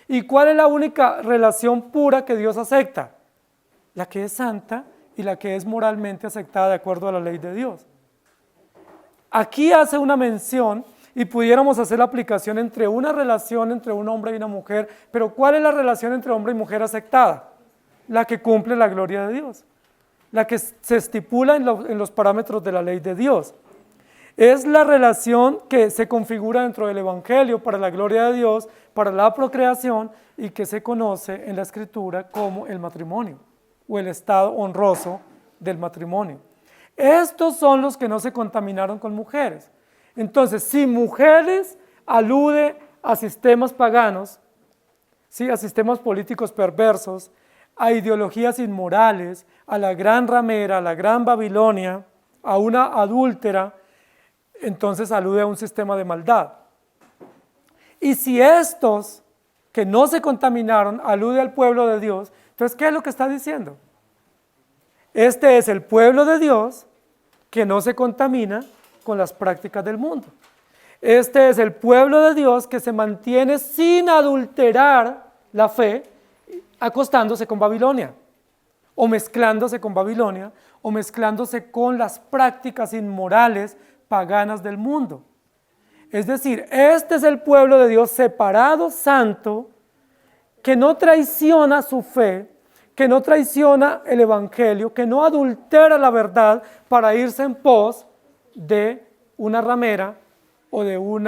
¿Y cuál es la única relación pura que Dios acepta? La que es santa y la que es moralmente aceptada de acuerdo a la ley de Dios. Aquí hace una mención y pudiéramos hacer la aplicación entre una relación entre un hombre y una mujer, pero ¿cuál es la relación entre hombre y mujer aceptada? La que cumple la gloria de Dios, la que se estipula en los parámetros de la ley de Dios. Es la relación que se configura dentro del Evangelio para la gloria de Dios, para la procreación y que se conoce en la Escritura como el matrimonio o el estado honroso del matrimonio. Estos son los que no se contaminaron con mujeres. Entonces, si mujeres alude a sistemas paganos, ¿sí? A sistemas políticos perversos, a ideologías inmorales, a la gran ramera, a la gran Babilonia, a una adúltera, entonces alude a un sistema de maldad. Y si estos que no se contaminaron alude al pueblo de Dios, entonces ¿qué es lo que está diciendo? Este es el pueblo de Dios que no se contamina con las prácticas del mundo. Este es el pueblo de Dios que se mantiene sin adulterar la fe, acostándose con Babilonia, o mezclándose con Babilonia, o mezclándose con las prácticas inmorales paganas del mundo. Es decir, este es el pueblo de Dios separado, santo, que no traiciona su fe, que no traiciona el Evangelio, que no adultera la verdad para irse en pos de una ramera o de un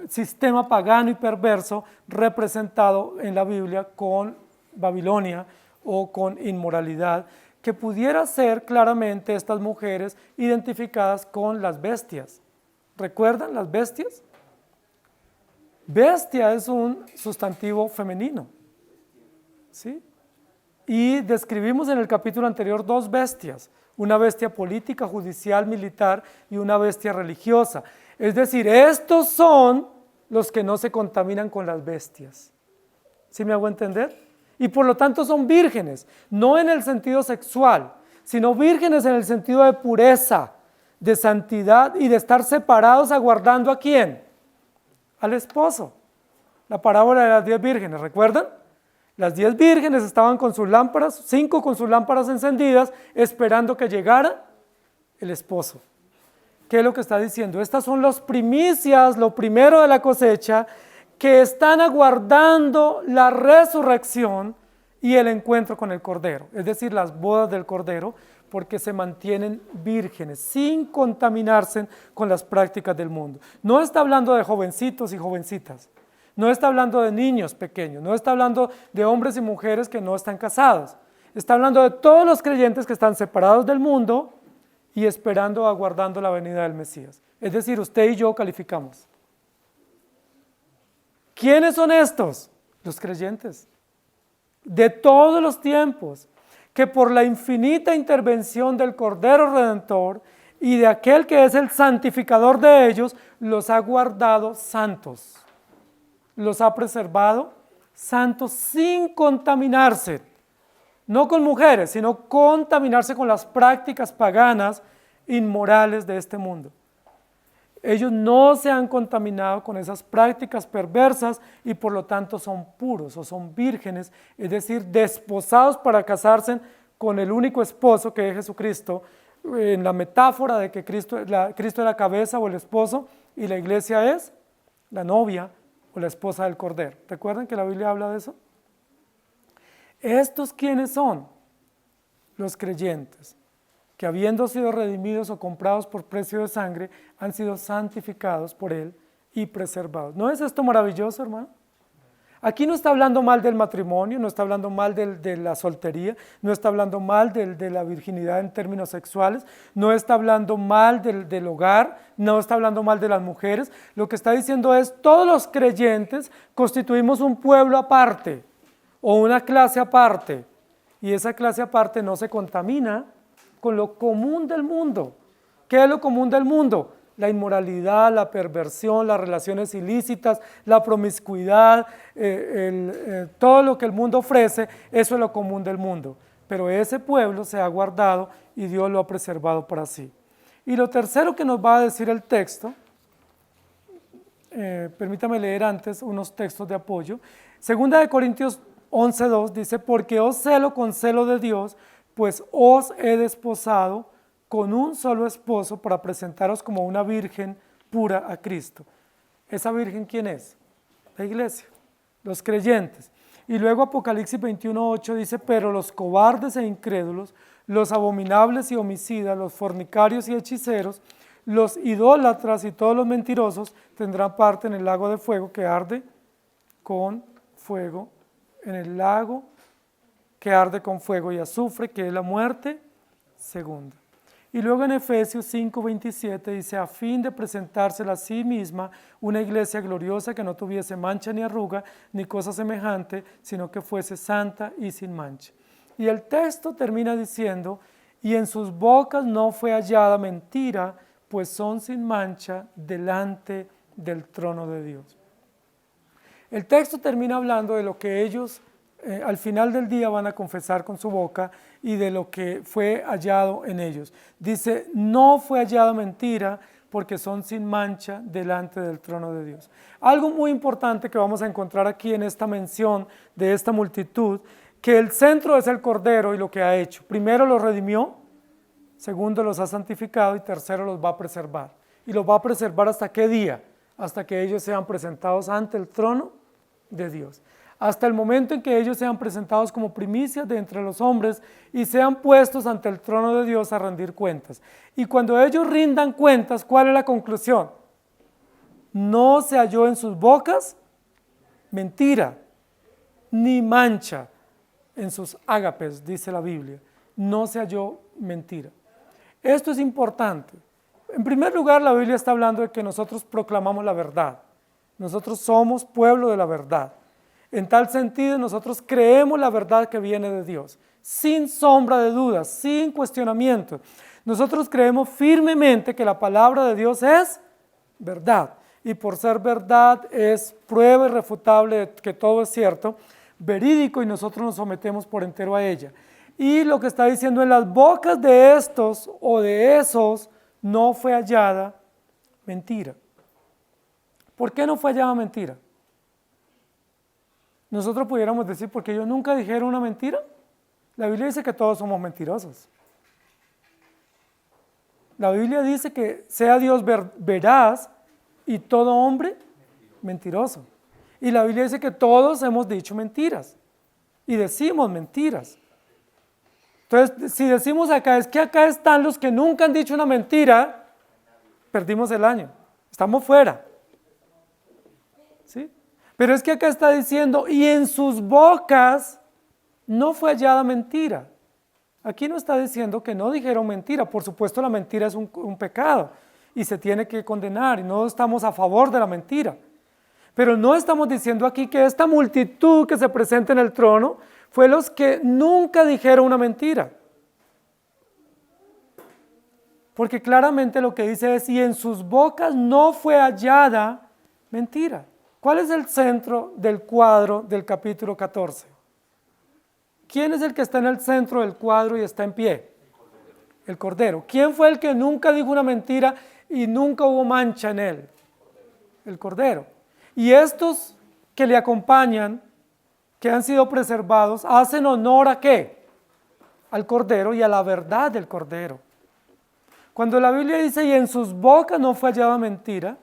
sistema pagano y perverso representado en la Biblia con Babilonia o con inmoralidad, que pudiera ser claramente estas mujeres identificadas con las bestias. ¿Recuerdan las bestias? Bestia es un sustantivo femenino, ¿sí? Y describimos en el capítulo anterior dos bestias, una bestia política, judicial, militar y una bestia religiosa. Es decir, estos son los que no se contaminan con las bestias. ¿Sí me hago entender? Y por lo tanto son vírgenes, no en el sentido sexual, sino vírgenes en el sentido de pureza, de santidad y de estar separados aguardando ¿a quién? Al esposo. La parábola de las 10 vírgenes, ¿recuerdan? Las 10 vírgenes estaban con sus lámparas, 5 con sus lámparas encendidas, esperando que llegara el esposo. ¿Qué es lo que está diciendo? Estas son las primicias, lo primero de la cosecha, que están aguardando la resurrección y el encuentro con el Cordero, es decir, las bodas del Cordero, porque se mantienen vírgenes, sin contaminarse con las prácticas del mundo. No está hablando de jovencitos y jovencitas, no está hablando de niños pequeños, no está hablando de hombres y mujeres que no están casados, está hablando de todos los creyentes que están separados del mundo y esperando, aguardando la venida del Mesías. Es decir, usted y yo calificamos. ¿Quiénes son estos? Los creyentes de todos los tiempos, que por la infinita intervención del Cordero Redentor y de aquel que es el santificador de ellos, los ha guardado santos, los ha preservado santos sin contaminarse, no con mujeres, sino contaminarse con las prácticas paganas, inmorales de este mundo. Ellos no se han contaminado con esas prácticas perversas y por lo tanto son puros o son vírgenes, es decir, desposados para casarse con el único esposo que es Jesucristo, en la metáfora de que Cristo es la cabeza o el esposo y la iglesia es la novia o la esposa del Cordero. ¿Recuerdan que la Biblia habla de eso? ¿Estos quiénes son? Los creyentes, que habiendo sido redimidos o comprados por precio de sangre, han sido santificados por Él y preservados. ¿No es esto maravilloso, hermano? Aquí no está hablando mal del matrimonio, no está hablando mal de la soltería, no está hablando mal de la virginidad en términos sexuales, no está hablando mal del hogar, no está hablando mal de las mujeres. Lo que está diciendo es, todos los creyentes constituimos un pueblo aparte o una clase aparte, y esa clase aparte no se contamina con lo común del mundo. ¿Qué es lo común del mundo? La inmoralidad, la perversión, las relaciones ilícitas, la promiscuidad, todo lo que el mundo ofrece, eso es lo común del mundo. Pero ese pueblo se ha guardado y Dios lo ha preservado para sí. Y lo tercero que nos va a decir el texto, permítame leer antes unos textos de apoyo. Segunda de Corintios 11:2 dice, porque os celo con celo de Dios, pues os he desposado con un solo esposo para presentaros como una virgen pura a Cristo. ¿Esa virgen quién es? La iglesia, los creyentes. Y luego Apocalipsis 21:8 dice, pero los cobardes e incrédulos, los abominables y homicidas, los fornicarios y hechiceros, los idólatras y todos los mentirosos tendrán parte en el lago de fuego que arde con fuego, en el lago que arde con fuego y azufre, que es la muerte segunda. Y luego en Efesios 5:27 dice, a fin de presentársela a sí misma una iglesia gloriosa que no tuviese mancha ni arruga, ni cosa semejante, sino que fuese santa y sin mancha. Y el texto termina diciendo, y en sus bocas no fue hallada mentira, pues son sin mancha delante del trono de Dios. El texto termina hablando de lo que ellos al final del día van a confesar con su boca y de lo que fue hallado en ellos. Dice, no fue hallada mentira porque son sin mancha delante del trono de Dios. Algo muy importante que vamos a encontrar aquí en esta mención de esta multitud, que el centro es el Cordero y lo que ha hecho. Primero los redimió, segundo los ha santificado y tercero los va a preservar. ¿Y los va a preservar hasta qué día? Hasta que ellos sean presentados ante el trono de Dios. Hasta el momento en que ellos sean presentados como primicias de entre los hombres y sean puestos ante el trono de Dios a rendir cuentas. Y cuando ellos rindan cuentas, ¿cuál es la conclusión? No se halló en sus bocas mentira, ni mancha en sus ágapes, dice la Biblia. No se halló mentira. Esto es importante. En primer lugar, la Biblia está hablando de que nosotros proclamamos la verdad. Nosotros somos pueblo de la verdad. En tal sentido, nosotros creemos la verdad que viene de Dios, sin sombra de dudas, sin cuestionamiento. Nosotros creemos firmemente que la palabra de Dios es verdad, y por ser verdad es prueba irrefutable de que todo es cierto, verídico, y nosotros nos sometemos por entero a ella. Y lo que está diciendo, en las bocas de estos o de esos no fue hallada mentira. ¿Por qué no fue hallada mentira? Nosotros pudiéramos decir, porque ellos nunca dijeron una mentira. La Biblia dice que todos somos mentirosos. La Biblia dice que sea Dios veraz y todo hombre mentiroso. Y la Biblia dice que todos hemos dicho mentiras y decimos mentiras. Entonces, si decimos acá, es que acá están los que nunca han dicho una mentira, perdimos el año, estamos fuera. ¿Sí? Pero es que acá está diciendo, y en sus bocas no fue hallada mentira. Aquí no está diciendo que no dijeron mentira. Por supuesto, la mentira es un pecado y se tiene que condenar, y no estamos a favor de la mentira. Pero no estamos diciendo aquí que esta multitud que se presenta en el trono fue los que nunca dijeron una mentira. Porque claramente lo que dice es, y en sus bocas no fue hallada mentira. ¿Cuál es el centro del cuadro del capítulo 14? ¿Quién es el que está en el centro del cuadro y está en pie? El Cordero. ¿Quién fue el que nunca dijo una mentira y nunca hubo mancha en él? El Cordero. Y estos que le acompañan, que han sido preservados, hacen honor ¿a qué? Al Cordero y a la verdad del Cordero. Cuando la Biblia dice, y en sus bocas no fue hallada mentira,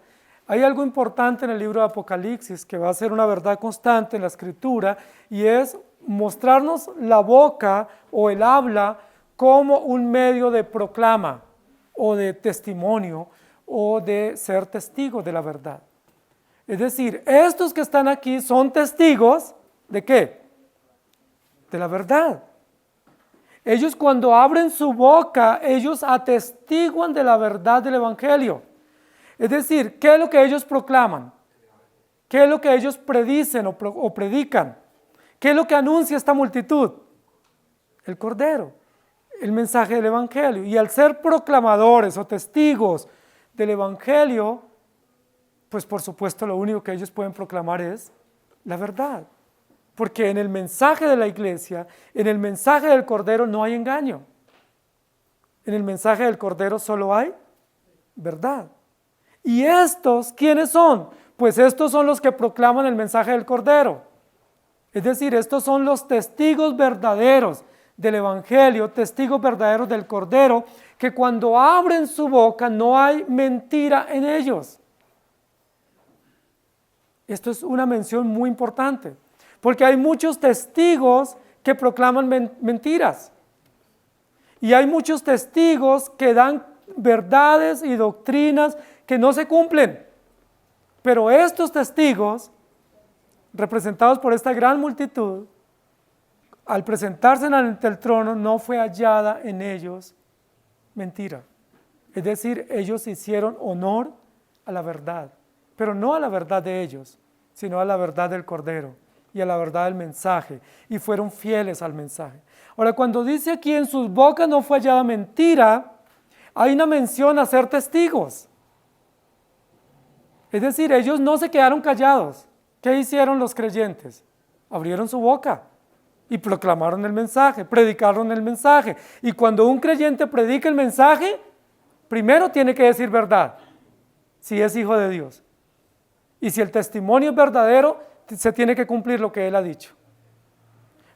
hay algo importante en el libro de Apocalipsis que va a ser una verdad constante en la Escritura, y es mostrarnos la boca o el habla como un medio de proclama o de testimonio o de ser testigo de la verdad. Es decir, estos que están aquí son testigos ¿de qué? De la verdad. Ellos cuando abren su boca, ellos atestiguan de la verdad del Evangelio. Es decir, ¿qué es lo que ellos proclaman? ¿Qué es lo que ellos predicen o predican? ¿Qué es lo que anuncia esta multitud? El Cordero, el mensaje del Evangelio. Y al ser proclamadores o testigos del Evangelio, pues por supuesto lo único que ellos pueden proclamar es la verdad. Porque en el mensaje de la iglesia, en el mensaje del Cordero no hay engaño. En el mensaje del Cordero solo hay verdad. ¿Y estos quiénes son? Pues estos son los que proclaman el mensaje del Cordero. Es decir, estos son los testigos verdaderos del Evangelio, testigos verdaderos del Cordero, que cuando abren su boca no hay mentira en ellos. Esto es una mención muy importante, porque hay muchos testigos que proclaman mentiras. Y hay muchos testigos que dan verdades y doctrinas que no se cumplen. Pero estos testigos, representados por esta gran multitud, al presentarse ante el trono, no fue hallada en ellos mentira. Es decir, ellos hicieron honor a la verdad, pero no a la verdad de ellos, sino a la verdad del Cordero y a la verdad del mensaje, y fueron fieles al mensaje. Ahora, cuando dice aquí en sus bocas no fue hallada mentira, hay una mención a ser testigos. Es decir, ellos no se quedaron callados. ¿Qué hicieron los creyentes? Abrieron su boca y proclamaron el mensaje, predicaron el mensaje. Y cuando un creyente predica el mensaje, primero tiene que decir verdad, si es hijo de Dios. Y si el testimonio es verdadero, se tiene que cumplir lo que él ha dicho.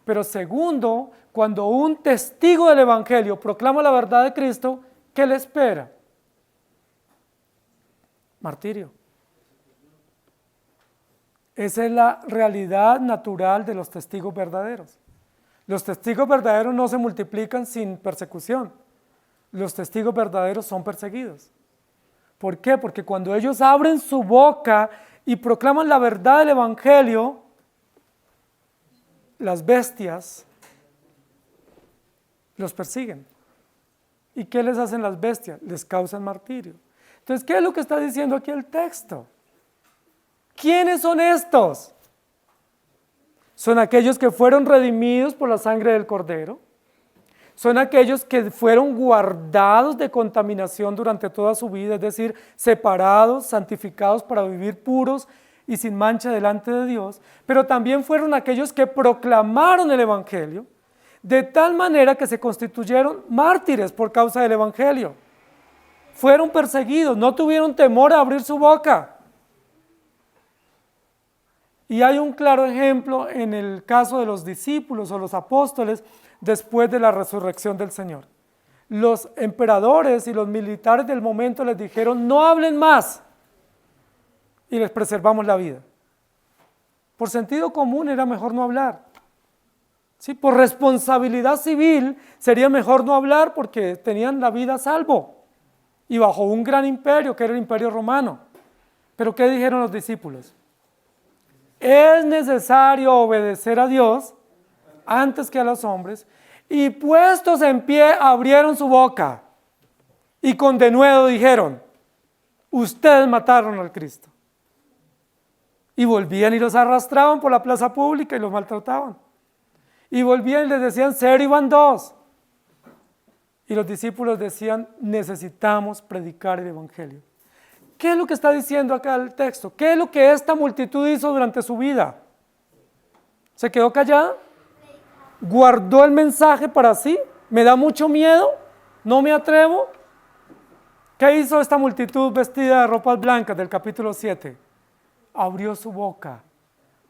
Pero segundo, cuando un testigo del Evangelio proclama la verdad de Cristo, ¿qué le espera? Martirio. Esa es la realidad natural de los testigos verdaderos. Los testigos verdaderos no se multiplican sin persecución. Los testigos verdaderos son perseguidos. ¿Por qué? Porque cuando ellos abren su boca y proclaman la verdad del Evangelio, las bestias los persiguen. ¿Y qué les hacen las bestias? Les causan martirio. Entonces, ¿qué es lo que está diciendo aquí el texto? ¿Quiénes son estos? Son aquellos que fueron redimidos por la sangre del Cordero. Son aquellos que fueron guardados de contaminación durante toda su vida, es decir, separados, santificados para vivir puros y sin mancha delante de Dios. Pero también fueron aquellos que proclamaron el Evangelio, de tal manera que se constituyeron mártires por causa del Evangelio. Fueron perseguidos, no tuvieron temor a abrir su boca. Y hay un claro ejemplo en el caso de los discípulos o los apóstoles después de la resurrección del Señor. Los emperadores y los militares del momento les dijeron, no hablen más, y les preservamos la vida. Por sentido común era mejor no hablar. ¿Sí? Por responsabilidad civil sería mejor no hablar porque tenían la vida a salvo y bajo un gran imperio que era el imperio romano. Pero ¿qué dijeron los discípulos? Es necesario obedecer a Dios antes que a los hombres, y puestos en pie abrieron su boca y con denuedo dijeron, ustedes mataron al Cristo. Y volvían y los arrastraban por la plaza pública y los maltrataban. Y volvían y les decían, 0 iban 2. Y los discípulos decían, necesitamos predicar el Evangelio. ¿Qué es lo que está diciendo acá el texto? ¿Qué es lo que esta multitud hizo durante su vida? ¿Se quedó callada? ¿Guardó el mensaje para sí? ¿Me da mucho miedo? ¿No me atrevo? ¿Qué hizo esta multitud vestida de ropas blancas del capítulo 7? Abrió su boca,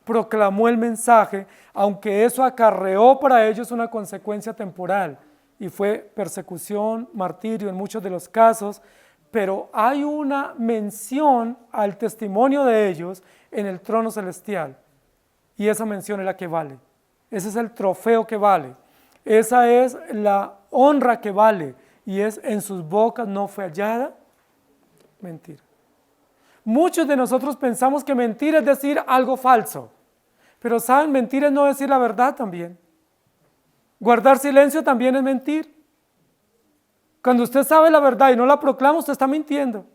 proclamó el mensaje, aunque eso acarreó para ellos una consecuencia temporal y fue persecución, martirio en muchos de los casos, pero hay una mención al testimonio de ellos en el trono celestial, y esa mención es la que vale. Ese es el trofeo que vale, esa es la honra que vale, y es en sus bocas no fue hallada mentira. Muchos de nosotros pensamos que mentir es decir algo falso, pero ¿saben? Mentir es no decir la verdad también. Guardar silencio también es mentir. Cuando usted sabe la verdad y no la proclama, usted está mintiendo,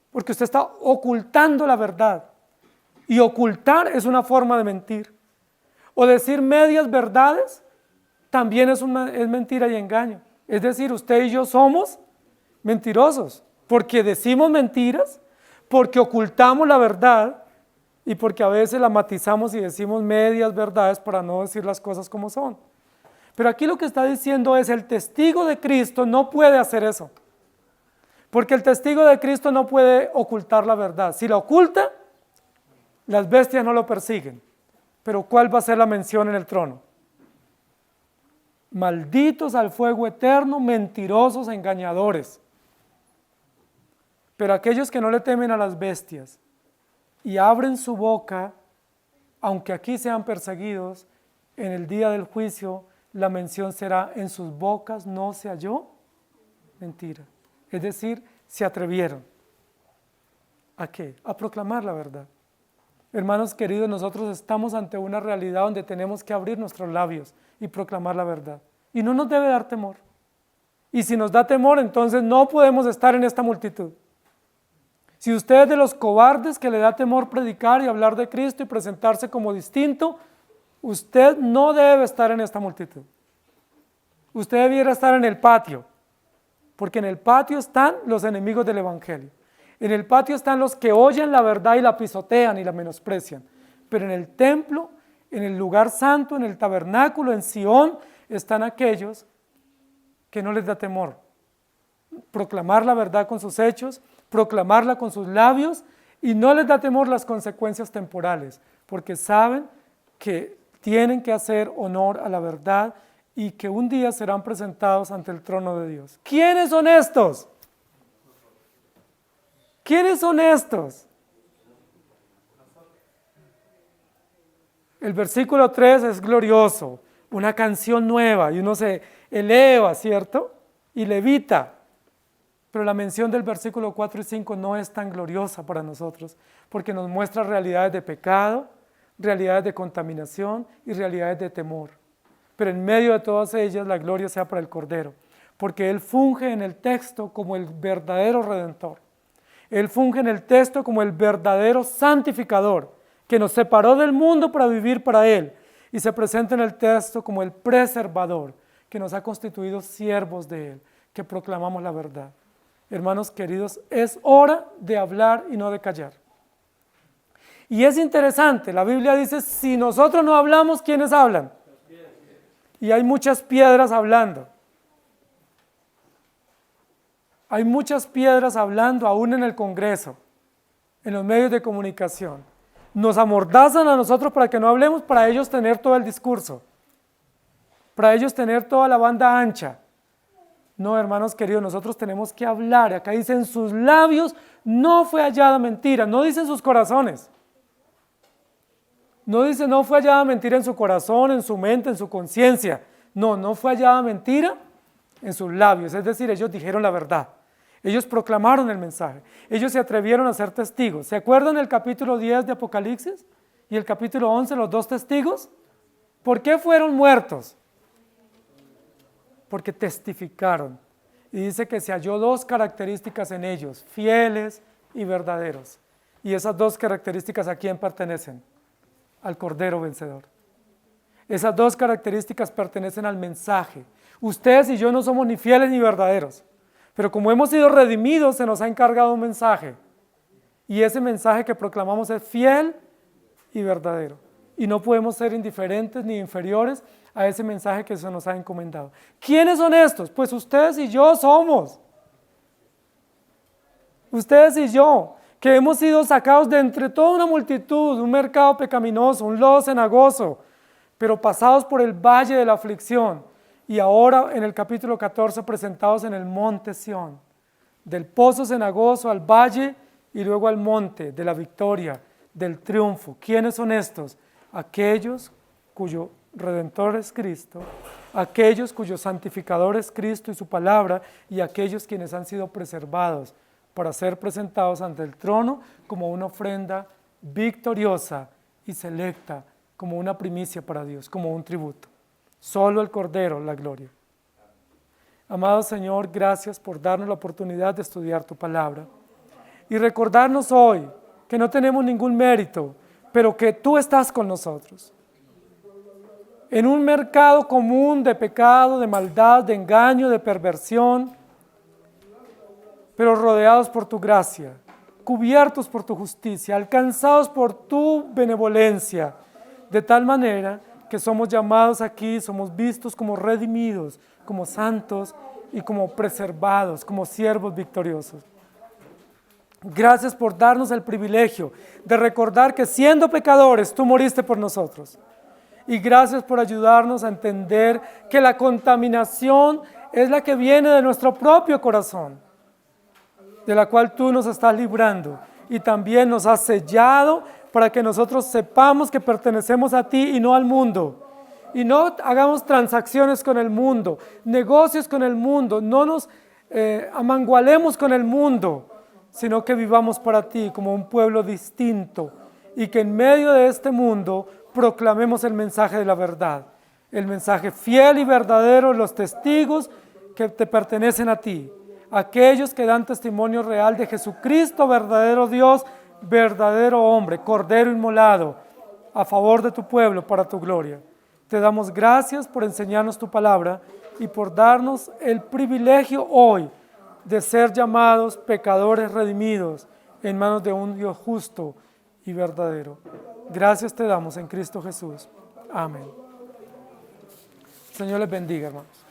porque usted está ocultando la verdad. Y ocultar es una forma de mentir. O decir medias verdades también es mentira y engaño. Es decir, usted y yo somos mentirosos, porque decimos mentiras, porque ocultamos la verdad y porque a veces la matizamos y decimos medias verdades para no decir las cosas como son. Pero aquí lo que está diciendo es: el testigo de Cristo no puede hacer eso, porque el testigo de Cristo no puede ocultar la verdad. Si la oculta, las bestias no lo persiguen. Pero ¿cuál va a ser la mención en el trono? Malditos al fuego eterno, mentirosos, engañadores. Pero aquellos que no le temen a las bestias y abren su boca, aunque aquí sean perseguidos, en el día del juicio la mención será: en sus bocas no se halló mentira. Es decir, se atrevieron. ¿A qué? A proclamar la verdad. Hermanos queridos, nosotros estamos ante una realidad donde tenemos que abrir nuestros labios y proclamar la verdad. Y no nos debe dar temor. Y si nos da temor, entonces no podemos estar en esta multitud. Si usted es de los cobardes que le da temor predicar y hablar de Cristo y presentarse como distinto, usted no debe estar en esta multitud. Usted debiera estar en el patio, porque en el patio están los enemigos del Evangelio. En el patio están los que oyen la verdad y la pisotean y la menosprecian. Pero en el templo, en el lugar santo, en el tabernáculo, en Sion, están aquellos que no les da temor proclamar la verdad con sus hechos, proclamarla con sus labios, y no les da temor las consecuencias temporales, porque saben que tienen que hacer honor a la verdad y que un día serán presentados ante el trono de Dios. ¿Quiénes son estos? ¿Quiénes son estos? El versículo 3 es glorioso, una canción nueva, y uno se eleva, ¿cierto? Y levita. Pero la mención del versículo 4 y 5 no es tan gloriosa para nosotros, porque nos muestra realidades de pecado, realidades de contaminación y realidades de temor. Pero en medio de todas ellas la gloria sea para el Cordero, porque Él funge en el texto como el verdadero Redentor. Él funge en el texto como el verdadero santificador, que nos separó del mundo para vivir para Él, y se presenta en el texto como el preservador, que nos ha constituido siervos de Él, que proclamamos la verdad. Hermanos queridos, es hora de hablar y no de callar. Y es interesante, la Biblia dice: si nosotros no hablamos, ¿quiénes hablan? Y hay muchas piedras hablando. Hay muchas piedras hablando aún en el Congreso, en los medios de comunicación. Nos amordazan a nosotros para que no hablemos, para ellos tener todo el discurso, para ellos tener toda la banda ancha. No, hermanos queridos, nosotros tenemos que hablar. Acá dice: en sus labios no fue hallada mentira, no dice en sus corazones. No dice no fue hallada mentira en su corazón, en su mente, en su conciencia. No, no fue hallada mentira en sus labios. Es decir, ellos dijeron la verdad. Ellos proclamaron el mensaje. Ellos se atrevieron a ser testigos. ¿Se acuerdan el capítulo 10 de Apocalipsis y el capítulo 11, los dos testigos? ¿Por qué fueron muertos? Porque testificaron. Y dice que se halló dos características en ellos: fieles y verdaderos. Y esas dos características, ¿a quién pertenecen? Al Cordero vencedor. Esas dos características pertenecen al mensaje. Ustedes y yo no somos ni fieles ni verdaderos, pero como hemos sido redimidos, se nos ha encargado un mensaje, y ese mensaje que proclamamos es fiel y verdadero, y no podemos ser indiferentes ni inferiores a ese mensaje que se nos ha encomendado. ¿Quiénes son estos? Pues ustedes y yo somos. Ustedes y yo, que hemos sido sacados de entre toda una multitud, un mercado pecaminoso, un lodo cenagoso, pero pasados por el valle de la aflicción, y ahora en el capítulo 14 presentados en el monte Sión, del pozo cenagoso al valle y luego al monte de la victoria, del triunfo. ¿Quiénes son estos? Aquellos cuyo Redentor es Cristo, aquellos cuyo santificador es Cristo y su palabra, y aquellos quienes han sido preservados para ser presentados ante el trono como una ofrenda victoriosa y selecta, como una primicia para Dios, como un tributo. Solo el Cordero la gloria. Amado Señor, gracias por darnos la oportunidad de estudiar tu palabra y recordarnos hoy que no tenemos ningún mérito, pero que tú estás con nosotros. En un mercado común de pecado, de maldad, de engaño, de perversión, pero rodeados por tu gracia, cubiertos por tu justicia, alcanzados por tu benevolencia, de tal manera que somos llamados aquí, somos vistos como redimidos, como santos y como preservados, como siervos victoriosos. Gracias por darnos el privilegio de recordar que siendo pecadores, tú moriste por nosotros. Y gracias por ayudarnos a entender que la contaminación es la que viene de nuestro propio corazón, de la cual tú nos estás librando y también nos has sellado para que nosotros sepamos que pertenecemos a ti y no al mundo. Y no hagamos transacciones con el mundo, negocios con el mundo, no nos amangualemos con el mundo, sino que vivamos para ti como un pueblo distinto y que en medio de este mundo proclamemos el mensaje de la verdad, el mensaje fiel y verdadero, los testigos que te pertenecen a ti, aquellos que dan testimonio real de Jesucristo, verdadero Dios, verdadero hombre, Cordero inmolado, a favor de tu pueblo, para tu gloria. Te damos gracias por enseñarnos tu palabra y por darnos el privilegio hoy de ser llamados pecadores redimidos en manos de un Dios justo y verdadero. Gracias te damos en Cristo Jesús. Amén. Señor les bendiga, hermanos.